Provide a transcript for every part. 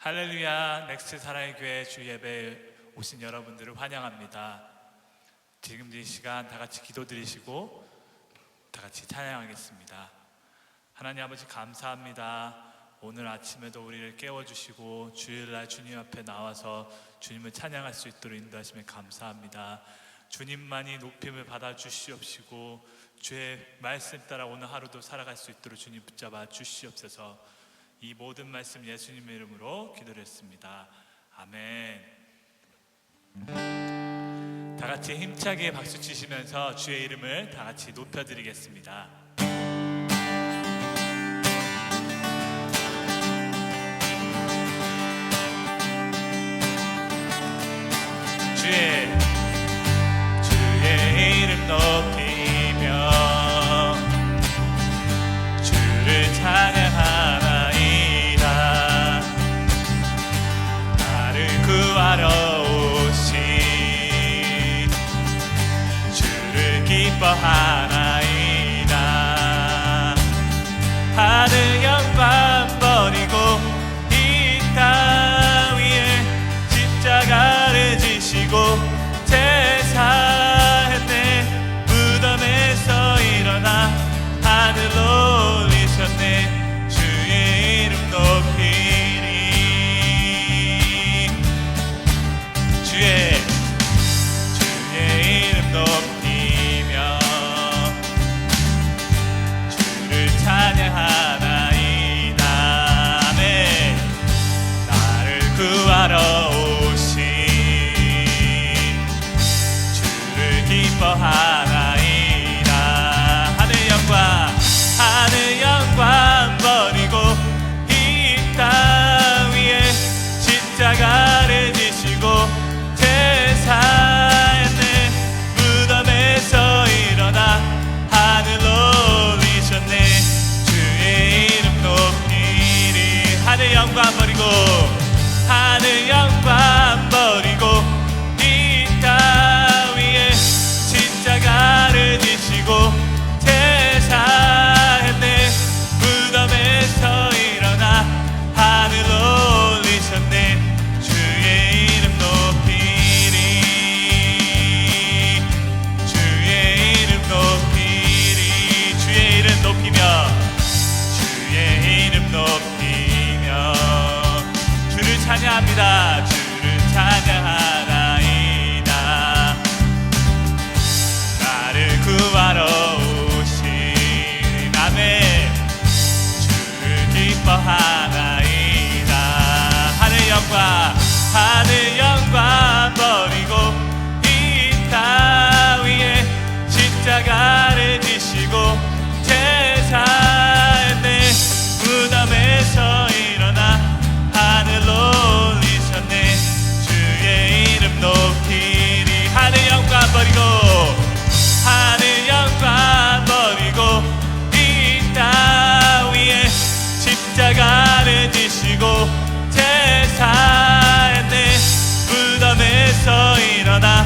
할렐루야, 넥스트 사랑의 교회 주 예배에 오신 여러분들을 환영합니다. 지금 이 시간 다 같이 기도드리시고 다 같이 찬양하겠습니다. 하나님 아버지 감사합니다. 오늘 아침에도 우리를 깨워주시고 주일날 주님 앞에 나와서 주님을 찬양할 수 있도록 인도하시면 감사합니다. 주님만이 높임을 받아 주시옵시고 주의 말씀 따라 오늘 하루도 살아갈 수 있도록 주님 붙잡아 주시옵소서. 이 모든 말씀 예수님의 이름으로 기도했습니다. 아멘. 다 같이 힘차게 박수 치시면서 주의 이름을 다 같이 높여드리겠습니다. 주의 이름 높이며 주를 찬양하나이다. 나를 구하러 오신 주를 기뻐하나이다. 하늘 영광 버리고 이 땅 위에 십자가를 지시고 제사했네. 무덤에서 일어나 하늘로 올리셨네. 주의 이름 높이리. 주의 이름 높이며 주를 찬양하나이다. 아멘. 나를 구하러 오신 주를 기뻐하나이다. 하늘 영광 버리고 이 땅 위에 십자가를 지시고 제사했네. 무덤에서 일어나 하늘로 올리셨네. 주의 이름 높이리. 하늘 영광 버리고 이 땅 위에 십자가를 지시고 제사했네. 무덤에서 일어나 하늘로 올리셨네. 주의 이름 높이리. 주의 이름 높이리. 주의 이름 높이며 주의 이름 높이며 주를 찬양합니다. 주를 찬양하나이다. 나를 구하러 오신 아멘. 주를 기뻐하나이다. 하늘 영광 버리고 이 땅 위에 십자가를 지시고 제사했네. 무덤에서 일어나 하늘로 올리셨네. 주의 이름 높이리. 하늘 영광 버리고 이 땅 위에 십자가를 지시고 제사했네. 무덤에서 일어나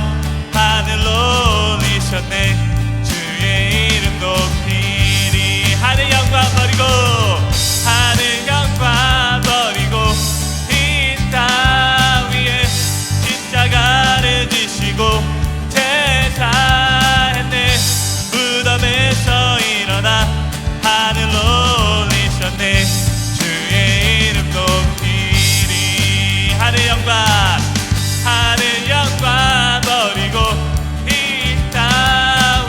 하늘로 올리셨네. 주의 이름 높이리. 하늘 영광 버리고 이 땅 위에 십자가를 지시고 제사했네. 무덤에서 일어나 하늘로 올리셨네. 주의 이름 높이리. 하늘 영광 버리고 이 땅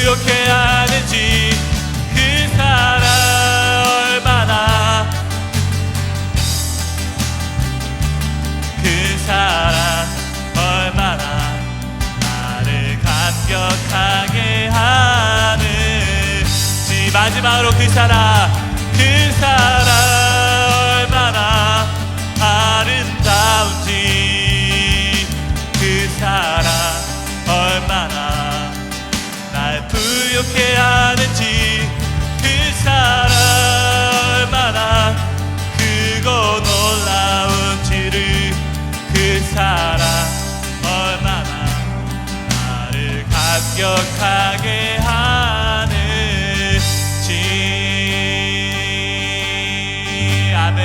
부욕해 하는지 그 사랑 얼마나 그 사랑 얼마나 나를 감격하게 하는지 마지막으로 그 사랑 얼마나 아름다운지 그 사랑 얼마나 날 부욕해 하는지 그 사랑 얼마나 크고 놀라운지를 그 사랑 얼마나 나를 감격하게 하는지. 아멘.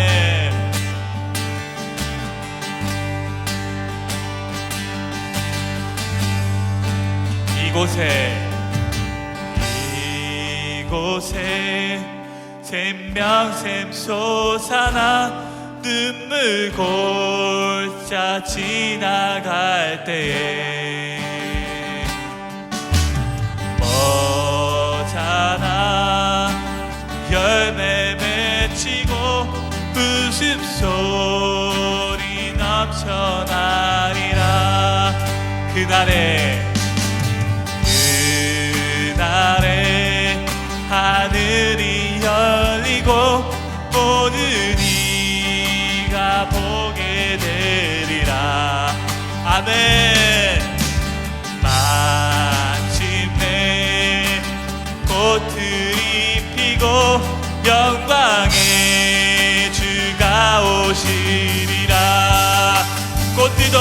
이곳에 생명샘 솟아나 눈물 골짜 지나갈 때에 머잖아 열매 맺히고 웃음소리 넘쳐나리라. 그날에 하늘이 열리고 모든 이가 보게 되리라. 아멘. 마침내 꽃들이 피고 영광의 주가 오시리라. 꽃들도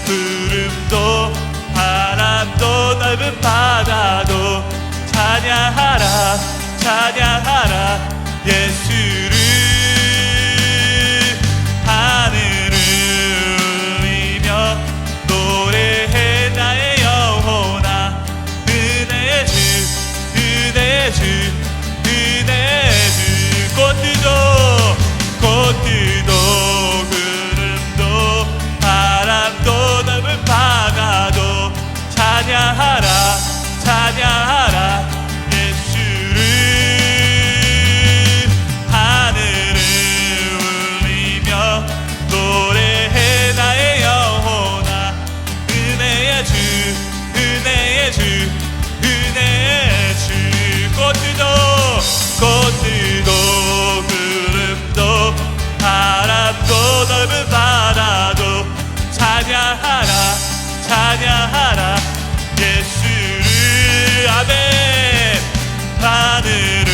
구름도 바람도 넓은 바다도 찬양하라 예수를. 하늘을 울리며 노래해 나의 영혼아 은혜의 주 꽃들도 구름도 바람도 넓은 바다도 찬양하라 예수를. 하늘을 울리며 노래해 나의 영혼아 은혜의 주 꽃들도 구름도 바람도 넓은 바다도 찬양하라 예수를. 아멘. 하늘을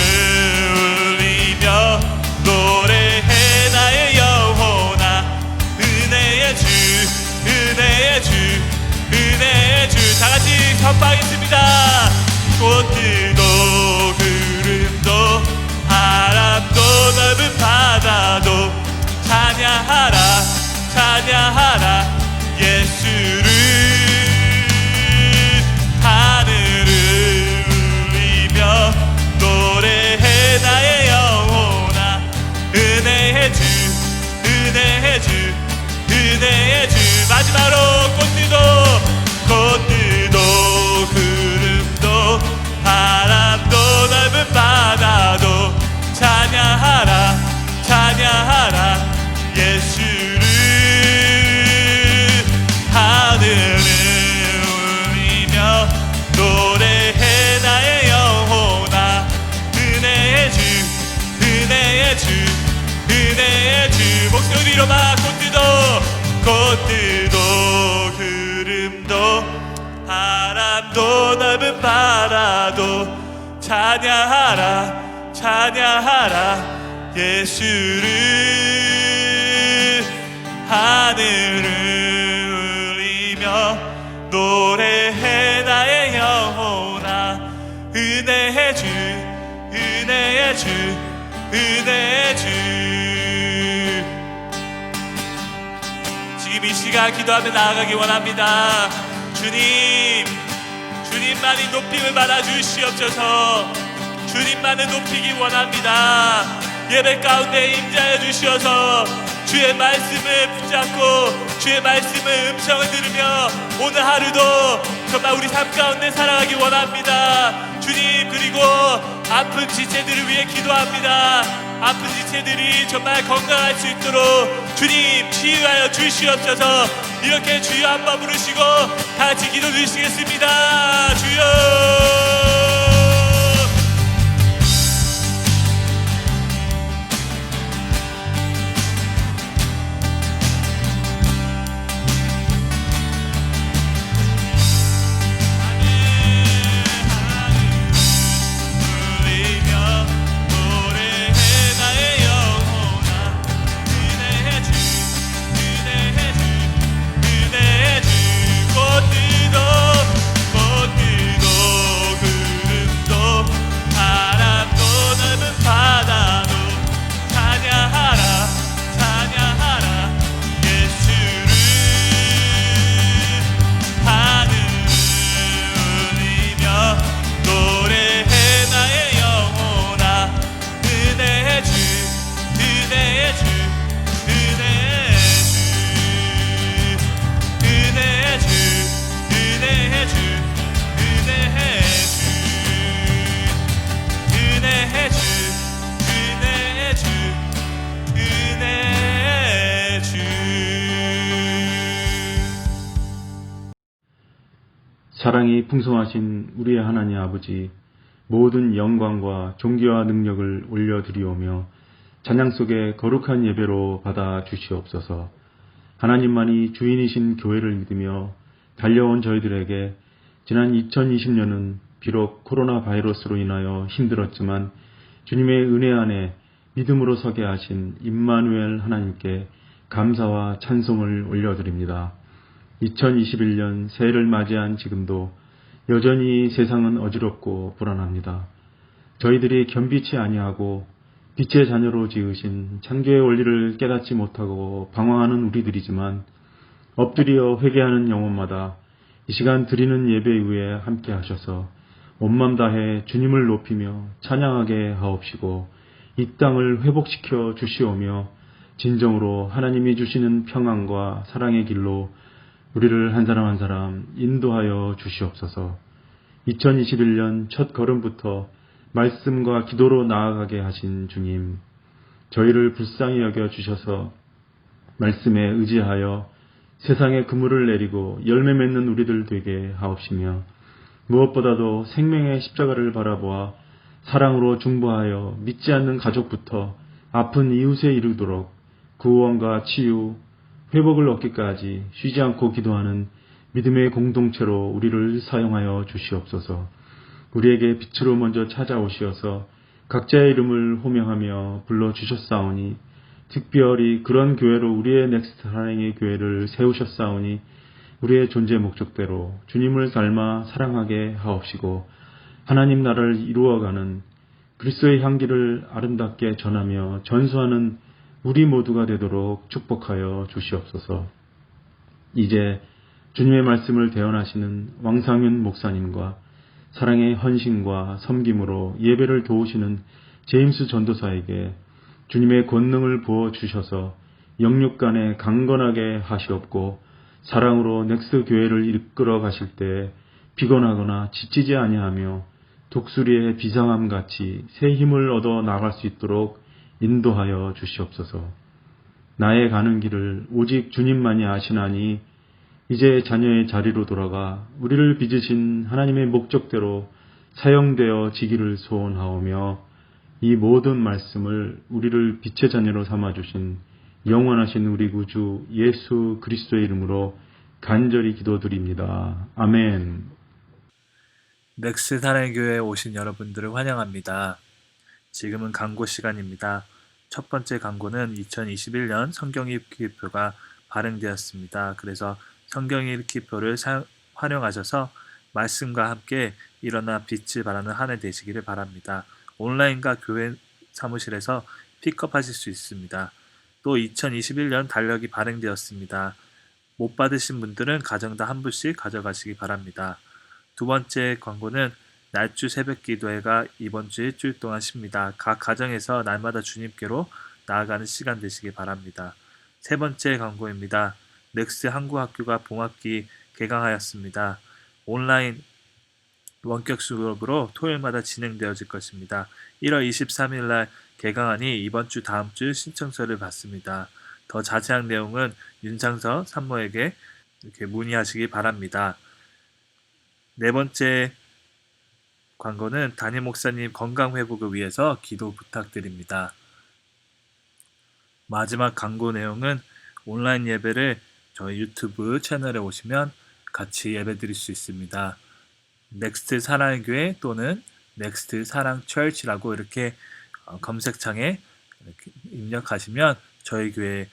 울리며 노래해 나의 영혼아 은혜의 주 다같이 선포하겠습니다. 꽃들도 구름도 바람도 넓은 바다도 찬양하라 예수를. 하늘을 울리며 노래해 나의 영혼아 은혜의 주 마지막으로 꽃들도 구름도 바람도 넓은 바다도 찬양하라 예수를. 하늘을 울리며 노래해 나의 영혼아 은혜의 주 목소리로만 꽃들도 구름도 바람도 넓은 바다도 찬양하라 예수를. 하늘을 울리며 노래해 나의 영혼아 은혜의 주 지금 이 시간 기도하며 나아가기 원합니다. 주님만이 높임을 받아 주시옵소서. 주님만을 높이기 원합니다. 예배 가운데 임재하여 주시어서 주의 말씀을 붙잡고 주의 말씀을 음성을 들으며 오늘 하루도 정말 우리 삶 가운데 살아가기 원합니다. 주님, 그리고 아픈 지체들을 위해 기도합니다. 아픈 지체들이 정말 건강할 수 있도록 주님 치유하여 주시옵소서. 이렇게 주여 한번 부르시고 다 같이 기도 드리시겠습니다. 주여. 사랑이 풍성하신 우리의 하나님 아버지, 모든 영광과 존귀와 능력을 올려드리오며 찬양 속에 거룩한 예배로 받아 주시옵소서. 하나님만이 주인이신 교회를 믿으며 달려온 저희들에게 지난 2020년은 비록 코로나 바이러스로 인하여 힘들었지만 주님의 은혜 안에 믿음으로 서게 하신 임마누엘 하나님께 감사와 찬송을 올려드립니다. 2021년 새해를 맞이한 지금도 여전히 세상은 어지럽고 불안합니다. 저희들이 겸비치 아니하고 빛의 자녀로 지으신 창조의 원리를 깨닫지 못하고 방황하는 우리들이지만 엎드려 회개하는 영혼마다 이 시간 드리는 예배 위에 함께 하셔서 온맘 다해 주님을 높이며 찬양하게 하옵시고 이 땅을 회복시켜 주시오며 진정으로 하나님이 주시는 평안과 사랑의 길로 우리를 한 사람 한 사람 인도하여 주시옵소서. 2021년 첫 걸음부터 말씀과 기도로 나아가게 하신 주님, 저희를 불쌍히 여겨 주셔서 말씀에 의지하여 세상에 그물을 내리고 열매 맺는 우리들 되게 하옵시며 무엇보다도 생명의 십자가를 바라보아 사랑으로 중보하여 믿지 않는 가족부터 아픈 이웃에 이르도록 구원과 치유, 회복을 얻기까지 쉬지 않고 기도하는 믿음의 공동체로 우리를 사용하여 주시옵소서. 우리에게 빛으로 먼저 찾아오시어서 각자의 이름을 호명하며 불러주셨사오니 특별히 그런 교회로 우리의 넥스트 사랑의 교회를 세우셨사오니 우리의 존재 목적대로 주님을 닮아 사랑하게 하옵시고 하나님 나라를 이루어가는 그리스도의 향기를 아름답게 전하며 전수하는 우리 모두가 되도록 축복하여 주시옵소서. 이제 주님의 말씀을 대언하시는 왕상윤 목사님과 사랑의 헌신과 섬김으로 예배를 도우시는 제임스 전도사에게 주님의 권능을 부어주셔서 영육간에 강건하게 하시옵고 사랑으로 넥스 교회를 이끌어 가실 때 피곤하거나 지치지 아니하며 독수리의 비상함같이 새 힘을 얻어 나갈 수 있도록 인도하여 주시옵소서. 나의 가는 길을 오직 주님만이 아시나니 이제 자녀의 자리로 돌아가 우리를 빚으신 하나님의 목적대로 사용되어 지기를 소원하오며 이 모든 말씀을 우리를 빛의 자녀로 삼아주신 영원하신 우리 구주 예수 그리스도의 이름으로 간절히 기도드립니다. 아멘. 넥스 사랑의 교회에 오신 여러분들을 환영합니다. 지금은 광고 시간입니다. 첫 번째 광고는 2021년 성경 읽기표가 발행되었습니다. 그래서 성경 읽기표를 활용하셔서 말씀과 함께 일어나 빛을 발하는 한 해 되시기를 바랍니다. 온라인과 교회 사무실에서 픽업하실 수 있습니다. 또 2021년 달력이 발행되었습니다. 못 받으신 분들은 가정당 한 부씩 가져가시기 바랍니다. 두 번째 광고는 날주 새벽 기도회가 이번 주 일주일 동안 쉽니다. 각 가정에서 날마다 주님께로 나아가는 시간 되시기 바랍니다. 세 번째 광고입니다. 넥스 한국학교가 봄학기 개강하였습니다. 온라인 원격 수업으로 토요일마다 진행되어질 것입니다. 1월 23일 날 개강하니 이번 주 다음 주 신청서를 받습니다. 더 자세한 내용은 윤창서 산모에게 이렇게 문의하시기 바랍니다. 네 번째 광고는 담임 목사님 건강 회복을 위해서 기도 부탁드립니다. 마지막 광고 내용은 온라인 예배를 저희 유튜브 채널에 오시면 같이 예배 드릴 수 있습니다. 넥스트 사랑의 교회 또는 넥스트 사랑 철치라고 이렇게 검색창에 이렇게 입력하시면 저희 교회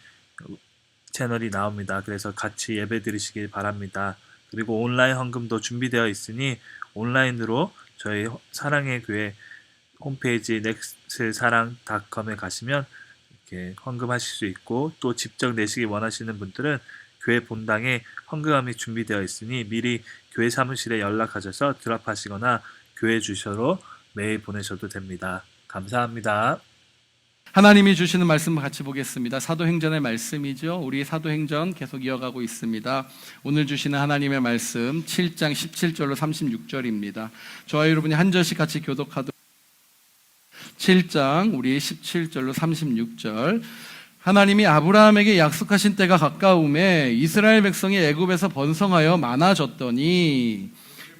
채널이 나옵니다. 그래서 같이 예배 드리시길 바랍니다. 그리고 온라인 헌금도 준비되어 있으니 온라인으로 저희 사랑의 교회 홈페이지 next사랑.com에 가시면 이렇게 헌금하실 수 있고, 또 직접 내시기 원하시는 분들은 교회 본당에 헌금함이 준비되어 있으니 미리 교회 사무실에 연락하셔서 드랍하시거나 교회 주소로 메일 보내셔도 됩니다. 감사합니다. 하나님이 주시는 말씀 같이 보겠습니다. 사도행전의 말씀이죠. 우리 사도행전 계속 이어가고 있습니다. 오늘 주시는 하나님의 말씀 7장 17절로 36절입니다. 저와 여러분이 한 절씩 같이 교독하도록. 7장 우리 17절로 36절. 하나님이 아브라함에게 약속하신 때가 가까움에 이스라엘 백성이 애굽에서 번성하여 많아졌더니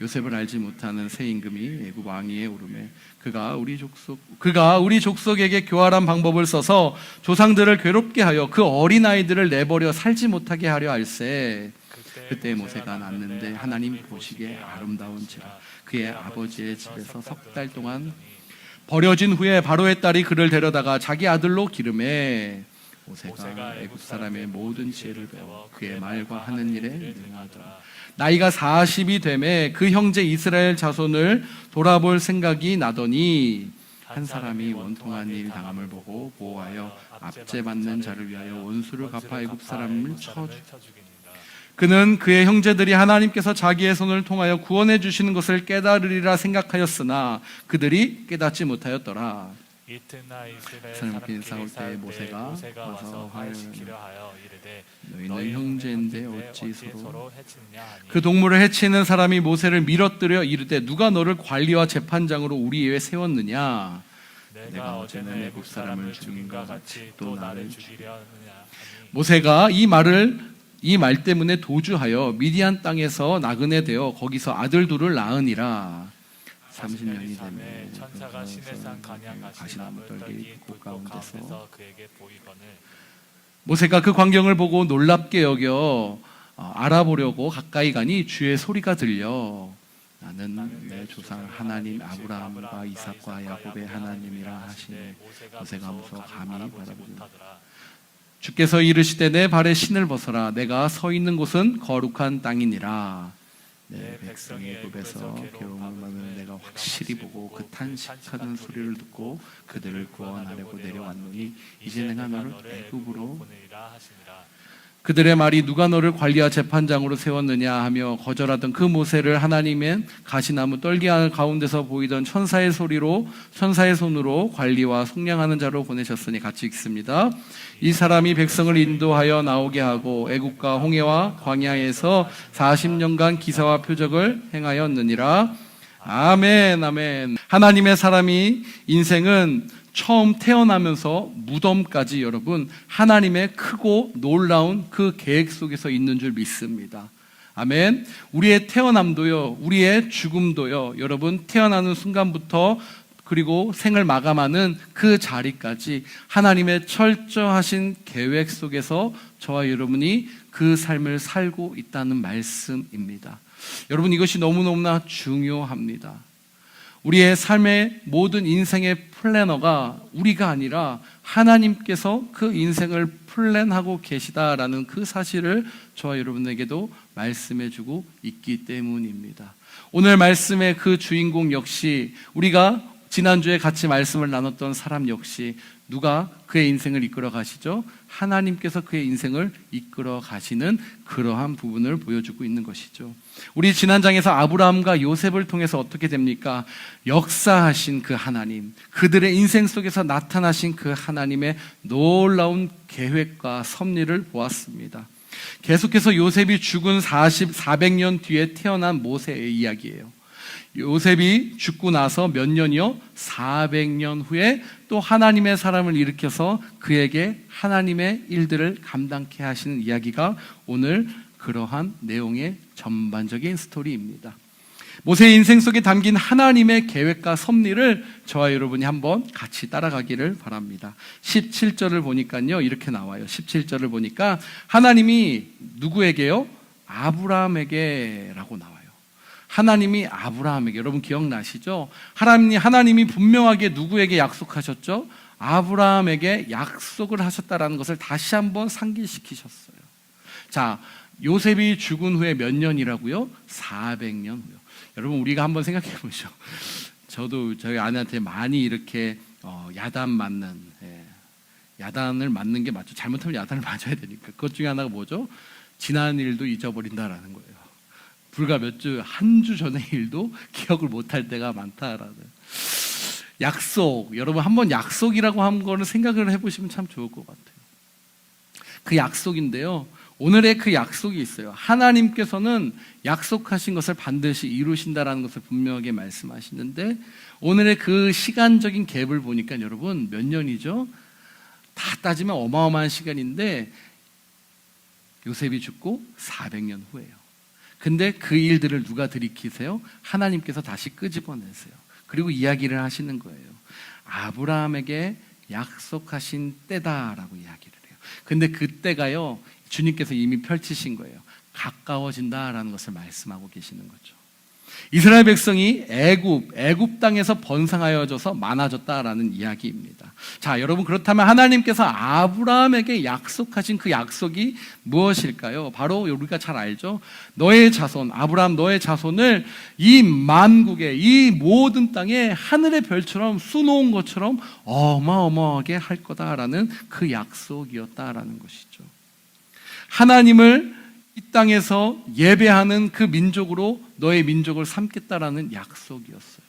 요셉을 알지 못하는 새 임금이 애굽 왕위에 오르매 그가 우리 족속에게 교활한 방법을 써서 조상들을 괴롭게 하여 그 어린아이들을 내버려 살지 못하게 하려 할세. 그때 모세가 낳는데 하나님 보시기에 아름다운지라 그의 아버지의 집에서 석 달 동안 버려진 후에 바로의 딸이 그를 데려다가 자기 아들로 기름해 모세가 애굽 사람의 모든 지혜를 배워 그의 말과 하는 일에 능하더라. 나이가 40이 되매 그 형제 이스라엘 자손을 돌아볼 생각이 나더니 한 사람이 원통한 일 당함을 보고 보호하여 압제받는 자를 위하여 원수를 갚아 애굽 사람을 쳐 죽이니라. 그는 그의 형제들이 하나님께서 자기의 손을 통하여 구원해 주시는 것을 깨달으리라 생각하였으나 그들이 깨닫지 못하였더라. 이튿날 이스라엘 사람끼리 싸울 때 모세가 와서 화해시키려 하여 이르되 너희는 형제인데 어찌 서로 해치느냐 하니 그 동물을 해치는 사람이 모세를 밀어뜨려 이르되 누가 너를 관리와 재판장으로 우리 위에 세웠느냐. 내가 어제는 애굽 사람을 죽인 것 같이 또 나를 죽이려 하느냐. 모세가 이 말 때문에 도주하여 미디안 땅에서 나그네 되어 거기서 아들 둘을 낳으니라. 30년이 되매 천사가 시내 산 간양 가시나무 떨기 국 가운데서 그에게 보이거늘 모세가 그 광경을 보고 놀랍게 여겨 알아보려고 가까이 가니 주의 소리가 들려 나는 내 조상 하나님 아브라함과 이삭과 야곱의 하나님이라 하시니 모세가 무서워 감히 바라보지 주께서 이르시되 내 발에 신을 벗어라 내가 서 있는 곳은 거룩한 땅이니라. 내 백성이 애굽에서 괴로움을 받는 내가 확실히 보고 그 탄식하는 소리를 듣고 그들을 구원하려고 내려왔노니 이제 내가 너를 애굽으로 보내리라 하시니라. 그들의 말이 누가 너를 관리와 재판장으로 세웠느냐 하며 거절하던 그 모세를 하나님은 가시나무 떨기 가운데서 보이던 천사의 손으로 관리와 속량하는 자로 보내셨으니 같이 읽습니다. 이 사람이 백성을 인도하여 나오게 하고 애국과 홍해와 광야에서 40년간 기사와 표적을 행하였느니라. 아멘 아멘. 하나님의 사람이 인생은 처음 태어나면서 무덤까지 여러분 하나님의 크고 놀라운 그 계획 속에서 있는 줄 믿습니다. 아멘. 우리의 태어남도요, 우리의 죽음도요, 여러분 태어나는 순간부터 그리고 생을 마감하는 그 자리까지 하나님의 철저하신 계획 속에서 저와 여러분이 그 삶을 살고 있다는 말씀입니다. 여러분 이것이 너무너무나 중요합니다. 우리의 삶의 모든 인생의 플래너가 우리가 아니라 하나님께서 그 인생을 플랜하고 계시다라는 그 사실을 저와 여러분에게도 말씀해주고 있기 때문입니다. 오늘 말씀의 그 주인공 역시 우리가 지난주에 같이 말씀을 나눴던 사람 역시 누가 그의 인생을 이끌어 가시죠? 하나님께서 그의 인생을 이끌어 가시는 그러한 부분을 보여주고 있는 것이죠. 우리 지난 장에서 아브라함과 요셉을 통해서 어떻게 됩니까? 역사하신 그 하나님, 그들의 인생 속에서 나타나신 그 하나님의 놀라운 계획과 섭리를 보았습니다. 계속해서 요셉이 죽은 400년 뒤에 태어난 모세의 이야기예요. 요셉이 죽고 나서 몇 년이요? 400년 후에 또 하나님의 사람을 일으켜서 그에게 하나님의 일들을 감당케 하시는 이야기가 오늘 그러한 내용의 전반적인 스토리입니다. 모세의 인생 속에 담긴 하나님의 계획과 섭리를 저와 여러분이 한번 같이 따라가기를 바랍니다. 17절을 보니까요, 이렇게 나와요. 17절을 보니까 하나님이 누구에게요? 아브라함에게라고 나와요. 하나님이 아브라함에게, 여러분 기억나시죠? 하나님이 분명하게 누구에게 약속하셨죠? 아브라함에게 약속을 하셨다라는 것을 다시 한번 상기시키셨어요. 자, 요셉이 죽은 후에 몇 년이라고요? 400년 후요. 여러분 우리가 한번 생각해 보죠. 저도 저희 아내한테 많이 이렇게 야단 맞는, 야단을 맞는 게 맞죠. 잘못하면 야단을 맞아야 되니까. 그것 중에 하나가 뭐죠? 지난 일도 잊어버린다라는 거예요. 불과 한 주 전의 일도 기억을 못할 때가 많다라는. 약속, 여러분 한번 약속이라고 한 거는 생각을 해보시면 참 좋을 것 같아요. 그 약속인데요, 오늘의 그 약속이 있어요. 하나님께서는 약속하신 것을 반드시 이루신다라는 것을 분명하게 말씀하시는데, 오늘의 그 시간적인 갭을 보니까 여러분 몇 년이죠? 다 따지면 어마어마한 시간인데 요셉이 죽고 400년 후예요. 근데 그 일들을 누가 들이키세요? 하나님께서 다시 끄집어내세요. 그리고 이야기를 하시는 거예요. 아브라함에게 약속하신 때다라고 이야기를 해요. 근데 그 때가요, 주님께서 이미 펼치신 거예요. 가까워진다라는 것을 말씀하고 계시는 거죠. 이스라엘 백성이 애굽 땅에서 번성하여져서 많아졌다라는 이야기입니다. 자, 여러분 그렇다면 하나님께서 아브라함에게 약속하신 그 약속이 무엇일까요? 바로 우리가 잘 알죠. 너의 자손, 아브라함 너의 자손을 이 만국의 이 모든 땅에 하늘의 별처럼 수놓은 것처럼 어마어마하게 할 거다라는 그 약속이었다라는 것이죠. 하나님을 이 땅에서 예배하는 그 민족으로 너의 민족을 삼겠다라는 약속이었어요.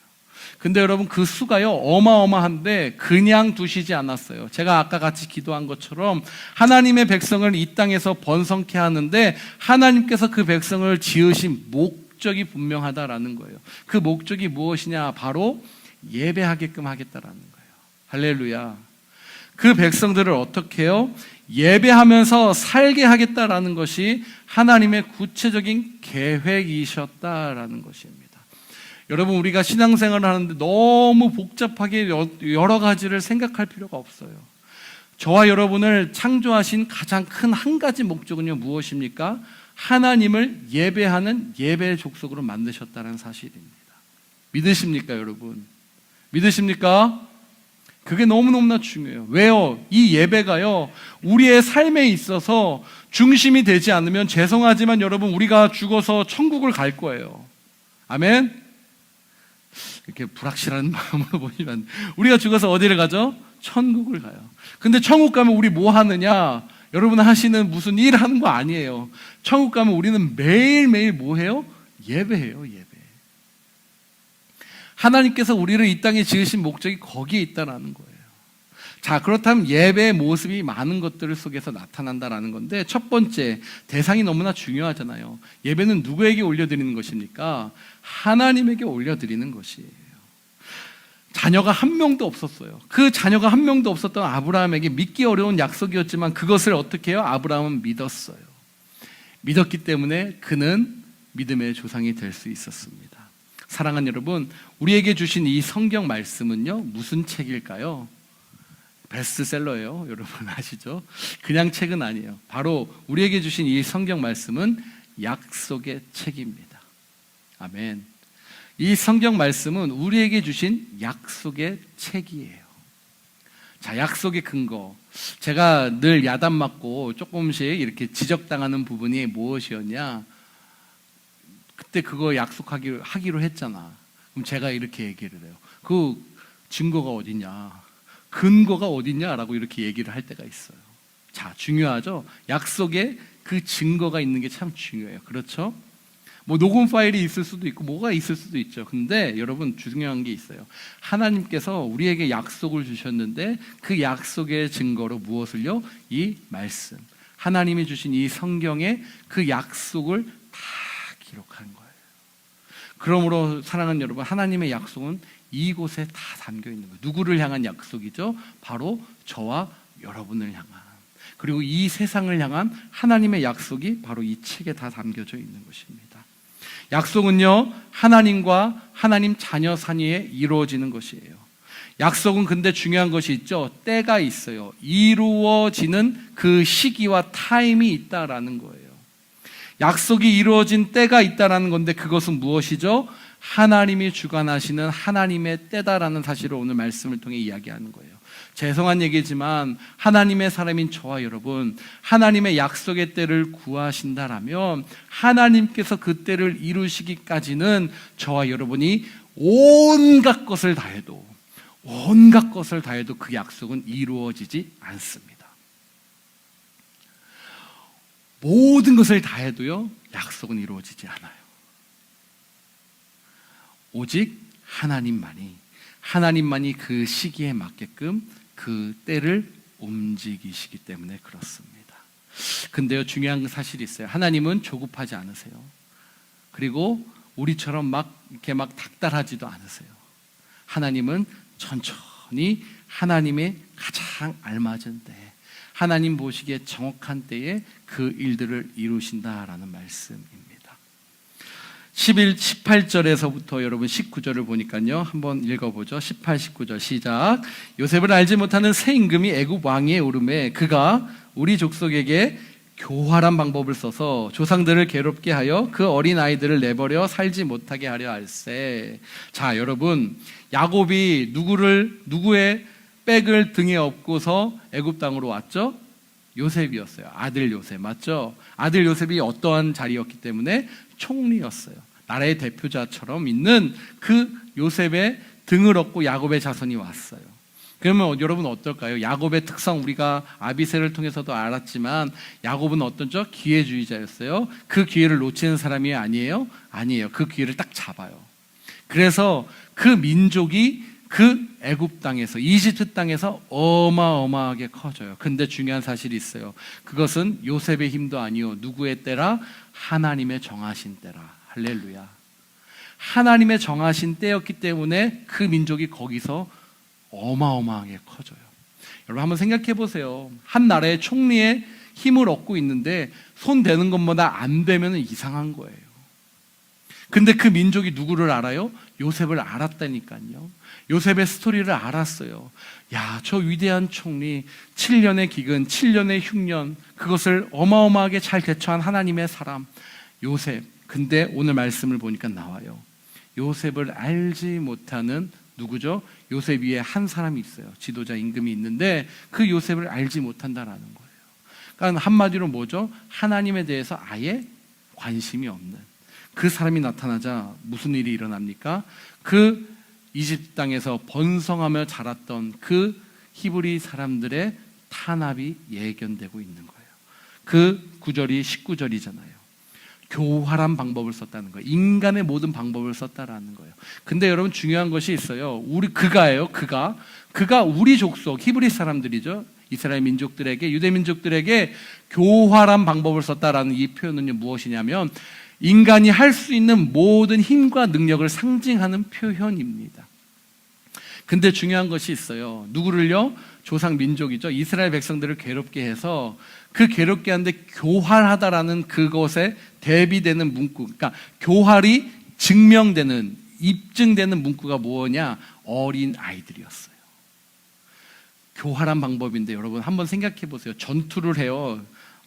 근데 여러분 그 수가요 어마어마한데 그냥 두시지 않았어요. 제가 아까 같이 기도한 것처럼 하나님의 백성을 이 땅에서 번성케 하는데 하나님께서 그 백성을 지으신 목적이 분명하다라는 거예요. 그 목적이 무엇이냐? 바로 예배하게끔 하겠다라는 거예요. 할렐루야. 그 백성들을 어떻게 해요? 예배하면서 살게 하겠다라는 것이 하나님의 구체적인 계획이셨다라는 것입니다. 여러분 우리가 신앙생활을 하는데 너무 복잡하게 여러 가지를 생각할 필요가 없어요. 저와 여러분을 창조하신 가장 큰 한 가지 목적은요 무엇입니까? 하나님을 예배하는 예배의 족속으로 만드셨다는 사실입니다. 믿으십니까 여러분? 믿으십니까? 그게 너무너무나 중요해요. 왜요? 이 예배가요 우리의 삶에 있어서 중심이 되지 않으면 죄송하지만 여러분 우리가 죽어서 천국을 갈 거예요. 아멘? 이렇게 불확실한 마음으로 보시면 우리가 죽어서 어디를 가죠? 천국을 가요. 근데 천국 가면 우리 뭐 하느냐? 여러분 하시는 무슨 일 하는 거 아니에요. 천국 가면 우리는 매일매일 뭐 해요? 예배해요. 예배. 하나님께서 우리를 이 땅에 지으신 목적이 거기에 있다는 거예요. 자, 그렇다면 예배의 모습이 많은 것들 속에서 나타난다라는 건데, 첫 번째 대상이 너무나 중요하잖아요. 예배는 누구에게 올려드리는 것입니까? 하나님에게 올려드리는 것이에요. 자녀가 한 명도 없었어요. 그 자녀가 한 명도 없었던 아브라함에게 믿기 어려운 약속이었지만 그것을 어떻게 해요? 아브라함은 믿었어요. 믿었기 때문에 그는 믿음의 조상이 될 수 있었습니다. 사랑하는 여러분, 우리에게 주신 이 성경 말씀은요 무슨 책일까요? 베스트셀러예요. 여러분 아시죠? 그냥 책은 아니에요. 바로 우리에게 주신 이 성경 말씀은 약속의 책입니다. 아멘. 이 성경 말씀은 우리에게 주신 약속의 책이에요. 자, 약속의 근거. 제가 늘 야단 맞고 조금씩 이렇게 지적당하는 부분이 무엇이었냐? 그때 그거 하기로 했잖아. 그럼 제가 이렇게 얘기를 해요. 그 증거가 어디냐? 근거가 어디냐라고 이렇게 얘기를 할 때가 있어요. 자, 중요하죠? 약속에 그 증거가 있는 게 참 중요해요. 그렇죠? 뭐 녹음 파일이 있을 수도 있고 뭐가 있을 수도 있죠. 근데 여러분 중요한 게 있어요. 하나님께서 우리에게 약속을 주셨는데 그 약속의 증거로 무엇을요? 이 말씀. 하나님이 주신 이 성경에 그 약속을 다 기록한 거예요. 그러므로 사랑하는 여러분, 하나님의 약속은 이곳에 다 담겨 있는 거예요. 누구를 향한 약속이죠? 바로 저와 여러분을 향한, 그리고 이 세상을 향한 하나님의 약속이 바로 이 책에 다 담겨져 있는 것입니다. 약속은요, 하나님과 하나님 자녀 사이에 이루어지는 것이에요. 약속은 근데 중요한 것이 있죠. 때가 있어요. 이루어지는 그 시기와 타임이 있다라는 거예요. 약속이 이루어진 때가 있다라는 건데 그것은 무엇이죠? 하나님이 주관하시는 하나님의 때다라는 사실을 오늘 말씀을 통해 이야기하는 거예요. 죄송한 얘기지만 하나님의 사람인 저와 여러분, 하나님의 약속의 때를 구하신다라면 하나님께서 그 때를 이루시기까지는 저와 여러분이 온갖 것을 다해도 그 약속은 이루어지지 않습니다. 모든 것을 다해도요, 약속은 이루어지지 않아요. 오직 하나님만이 그 시기에 맞게끔 그 때를 움직이시기 때문에 그렇습니다. 근데요, 중요한 사실이 있어요. 하나님은 조급하지 않으세요. 그리고 우리처럼 이렇게 닥달하지도 않으세요. 하나님은 천천히 하나님의 가장 알맞은 때, 하나님 보시기에 정확한 때에 그 일들을 이루신다라는 말씀입니다. 18절에서부터 여러분 19절을 보니까요, 한번 읽어보죠. 18, 19절 시작. 요셉을 알지 못하는 새 임금이 애굽 왕위에 오르매 그가 우리 족속에게 교활한 방법을 써서 조상들을 괴롭게 하여 그 어린 아이들을 내버려 살지 못하게 하려 할세. 자, 여러분, 야곱이 누구의 백을 등에 업고서 애굽 땅으로 왔죠? 요셉이었어요. 아들 요셉, 맞죠? 아들 요셉이 어떠한 자리였기 때문에 총리였어요. 나라의 대표자처럼 있는 그 요셉의 등을 업고 야곱의 자손이 왔어요. 그러면 여러분 어떨까요? 야곱의 특성, 우리가 아비새를 통해서도 알았지만 야곱은 어떤죠? 기회주의자였어요. 그 기회를 놓치는 사람이 아니에요? 아니에요. 그 기회를 딱 잡아요. 그래서 그 민족이 그 애굽 땅에서, 이집트 땅에서 어마어마하게 커져요. 근데 중요한 사실이 있어요. 그것은 요셉의 힘도 아니요, 누구의 때라? 하나님의 정하신 때라. 할렐루야. 하나님의 정하신 때였기 때문에 그 민족이 거기서 어마어마하게 커져요. 여러분 한번 생각해 보세요. 한 나라의 총리의 힘을 얻고 있는데 손 대는 것보다 안 되면 이상한 거예요. 근데 그 민족이 누구를 알아요? 요셉을 알았다니까요. 요셉의 스토리를 알았어요. 야, 저 위대한 총리, 7년의 기근, 7년의 흉년, 그것을 어마어마하게 잘 대처한 하나님의 사람 요셉. 근데 오늘 말씀을 보니까 나와요. 요셉을 알지 못하는 누구죠? 요셉 위에 한 사람이 있어요. 지도자 임금이 있는데 그 요셉을 알지 못한다라는 거예요. 그러니까 한마디로 뭐죠? 하나님에 대해서 아예 관심이 없는 그 사람이 나타나자 무슨 일이 일어납니까? 그 이집트 땅에서 번성하며 자랐던 그 히브리 사람들의 탄압이 예견되고 있는 거예요. 그 구절이 19절이잖아요. 교활한 방법을 썼다는 거예요. 인간의 모든 방법을 썼다라는 거예요. 근데 여러분 중요한 것이 있어요. 그가 우리 족속 히브리 사람들이죠. 이스라엘 민족들에게, 유대 민족들에게 교활한 방법을 썼다라는 이 표현은요, 무엇이냐면 인간이 할 수 있는 모든 힘과 능력을 상징하는 표현입니다. 근데 중요한 것이 있어요. 누구를요? 조상 민족이죠. 이스라엘 백성들을 괴롭게 해서 그 괴롭게 하는데 교활하다라는 그것에 대비되는 문구, 그러니까 교활이 증명되는, 입증되는 문구가 뭐냐? 어린 아이들이었어요. 교활한 방법인데 여러분 한번 생각해 보세요. 전투를 해요.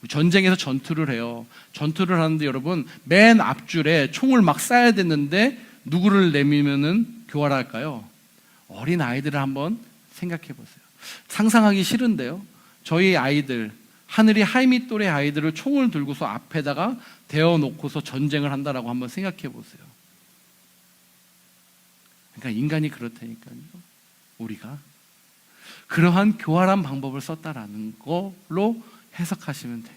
전쟁에서 전투를 해요. 전투를 하는데 여러분 맨 앞줄에 총을 막 쏴야 되는데 누구를 내밀면은 교활할까요? 어린 아이들을 한번 생각해 보세요. 상상하기 싫은데요. 저희 아이들, 하늘이 하이미 또래 아이들을 총을 들고서 앞에다가 대어놓고서 전쟁을 한다라고 한번 생각해 보세요. 그러니까 인간이 그렇다니까요. 우리가 그러한 교활한 방법을 썼다라는 걸로 해석하시면 돼요.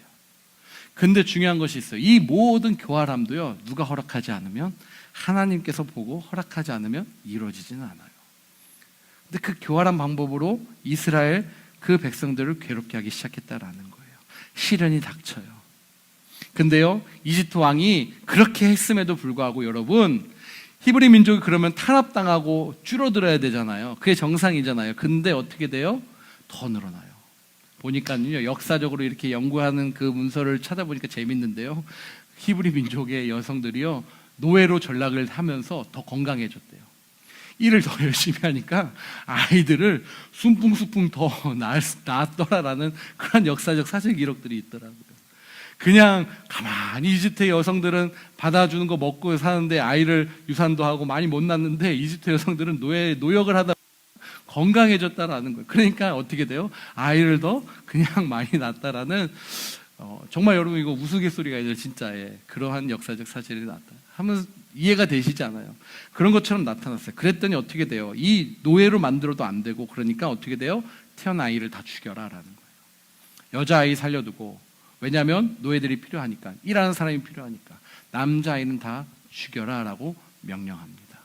근데 중요한 것이 있어요. 이 모든 교활함도요, 누가 허락하지 않으면, 하나님께서 보고 허락하지 않으면 이루어지지는 않아요. 근데 그 교활한 방법으로 이스라엘 그 백성들을 괴롭게 하기 시작했다라는 거예요. 시련이 닥쳐요. 근데요, 이집트 왕이 그렇게 했음에도 불구하고 여러분, 히브리 민족이 그러면 탄압당하고 줄어들어야 되잖아요. 그게 정상이잖아요. 근데 어떻게 돼요? 더 늘어나요. 보니까요, 역사적으로 이렇게 연구하는 그 문서를 찾아보니까 재밌는데요. 히브리 민족의 여성들이요, 노예로 전락을 하면서 더 건강해졌대요. 일을 더 열심히 하니까 아이들을 순풍순풍 더 낳았더라라는 그런 역사적 사실 기록들이 있더라고요. 그냥 가만히 이집트 여성들은 받아주는 거 먹고 사는데 아이를 유산도 하고 많이 못 낳는데 이집트 여성들은 노역을 하다 건강해졌다라는 거예요. 그러니까 어떻게 돼요? 아이를 더 그냥 많이 낳았다라는 정말 여러분 이거 우스갯소리가 아니라 진짜에 그러한 역사적 사실이 나타나 하면 이해가 되시지 않아요? 그런 것처럼 나타났어요. 그랬더니 어떻게 돼요? 이 노예로 만들어도 안 되고 그러니까 어떻게 돼요? 태어난 아이를 다 죽여라라는 거예요. 여자아이 살려두고, 왜냐하면 노예들이 필요하니까, 일하는 사람이 필요하니까 남자아이는 다 죽여라라고 명령합니다.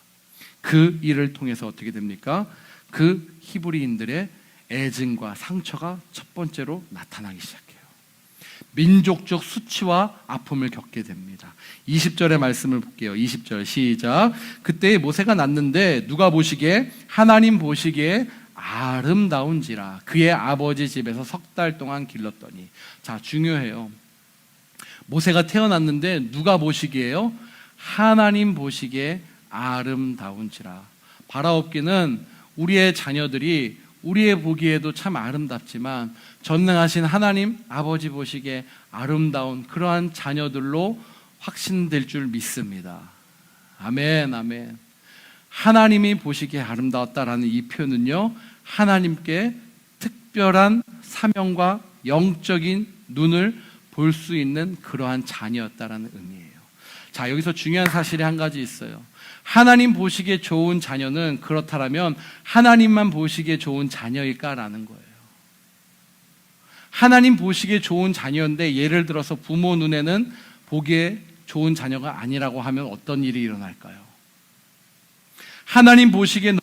그 일을 통해서 어떻게 됩니까? 그 히브리인들의 애증과 상처가 첫 번째로 나타나기 시작해요. 민족적 수치와 아픔을 겪게 됩니다. 20절의 말씀을 볼게요. 20절 시작. 그때 모세가 났는데 누가 보시기에, 하나님 보시기에 아름다운지라 그의 아버지 집에서 석 달 동안 길렀더니. 자, 중요해요. 모세가 태어났는데 누가 보시기에요? 하나님 보시기에 아름다운지라. 바라옵기는 우리의 자녀들이 우리의 보기에도 참 아름답지만 전능하신 하나님 아버지 보시기에 아름다운 그러한 자녀들로 확신될 줄 믿습니다. 아멘, 아멘. 하나님이 보시기에 아름다웠다라는 이 표현은요, 하나님께 특별한 사명과 영적인 눈을 볼 수 있는 그러한 자녀였다라는 의미예요. 자, 여기서 중요한 사실이 한 가지 있어요. 하나님 보시기에 좋은 자녀는 그렇다면 하나님만 보시기에 좋은 자녀일까라는 거예요. 하나님 보시기에 좋은 자녀인데 예를 들어서 부모 눈에는 보기에 좋은 자녀가 아니라고 하면 어떤 일이 일어날까요? 하나님 보시기에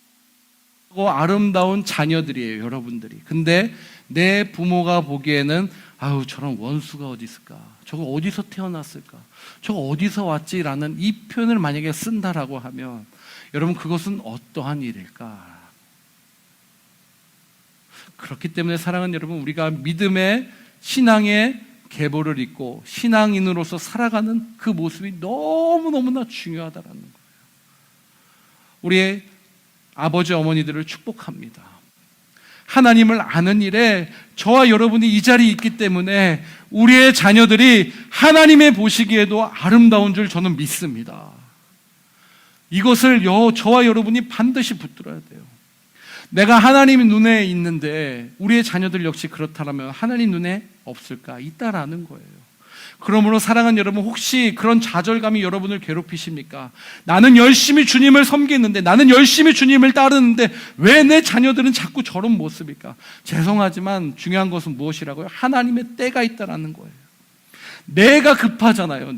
너무 아름다운 자녀들이에요, 여러분들이. 근데 내 부모가 보기에는 아유, 저런 원수가 어디 있을까? 저거 어디서 태어났을까? 저거 어디서 왔지라는 이 표현을 만약에 쓴다라고 하면 여러분 그것은 어떠한 일일까? 그렇기 때문에 사랑하는 여러분, 우리가 믿음의 신앙의 계보를 잇고 신앙인으로서 살아가는 그 모습이 너무너무나 중요하다라는 거예요. 우리의 아버지 어머니들을 축복합니다. 하나님을 아는 일에 저와 여러분이 이 자리에 있기 때문에 우리의 자녀들이 하나님의 보시기에도 아름다운 줄 저는 믿습니다. 이것을 저와 여러분이 반드시 붙들어야 돼요. 내가 하나님 눈에 있는데 우리의 자녀들 역시 그렇다면 하나님 눈에 없을까? 있다라는 거예요. 그러므로 사랑하는 여러분, 혹시 그런 좌절감이 여러분을 괴롭히십니까? 나는 열심히 주님을 섬기는데, 나는 열심히 주님을 따르는데 왜 내 자녀들은 자꾸 저런 모습일까? 죄송하지만 중요한 것은 무엇이라고요? 하나님의 때가 있다라는 거예요. 내가 급하잖아요.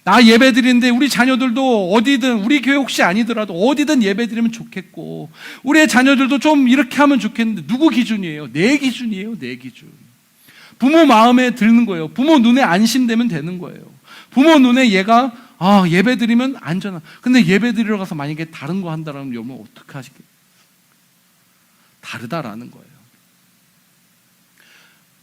나 예배 드리는데 우리 자녀들도 어디든, 우리 교회 혹시 아니더라도 어디든 예배 드리면 좋겠고, 우리의 자녀들도 좀 이렇게 하면 좋겠는데 누구 기준이에요? 내 기준이에요. 내 기준. 부모 마음에 드는 거예요. 부모 눈에 안심되면 되는 거예요. 부모 눈에 얘가 예배 드리면 안전한. 근데 예배 드리러 가서 만약에 다른 거 한다라면 여러분 어떻게 하시겠어요? 다르다라는 거예요.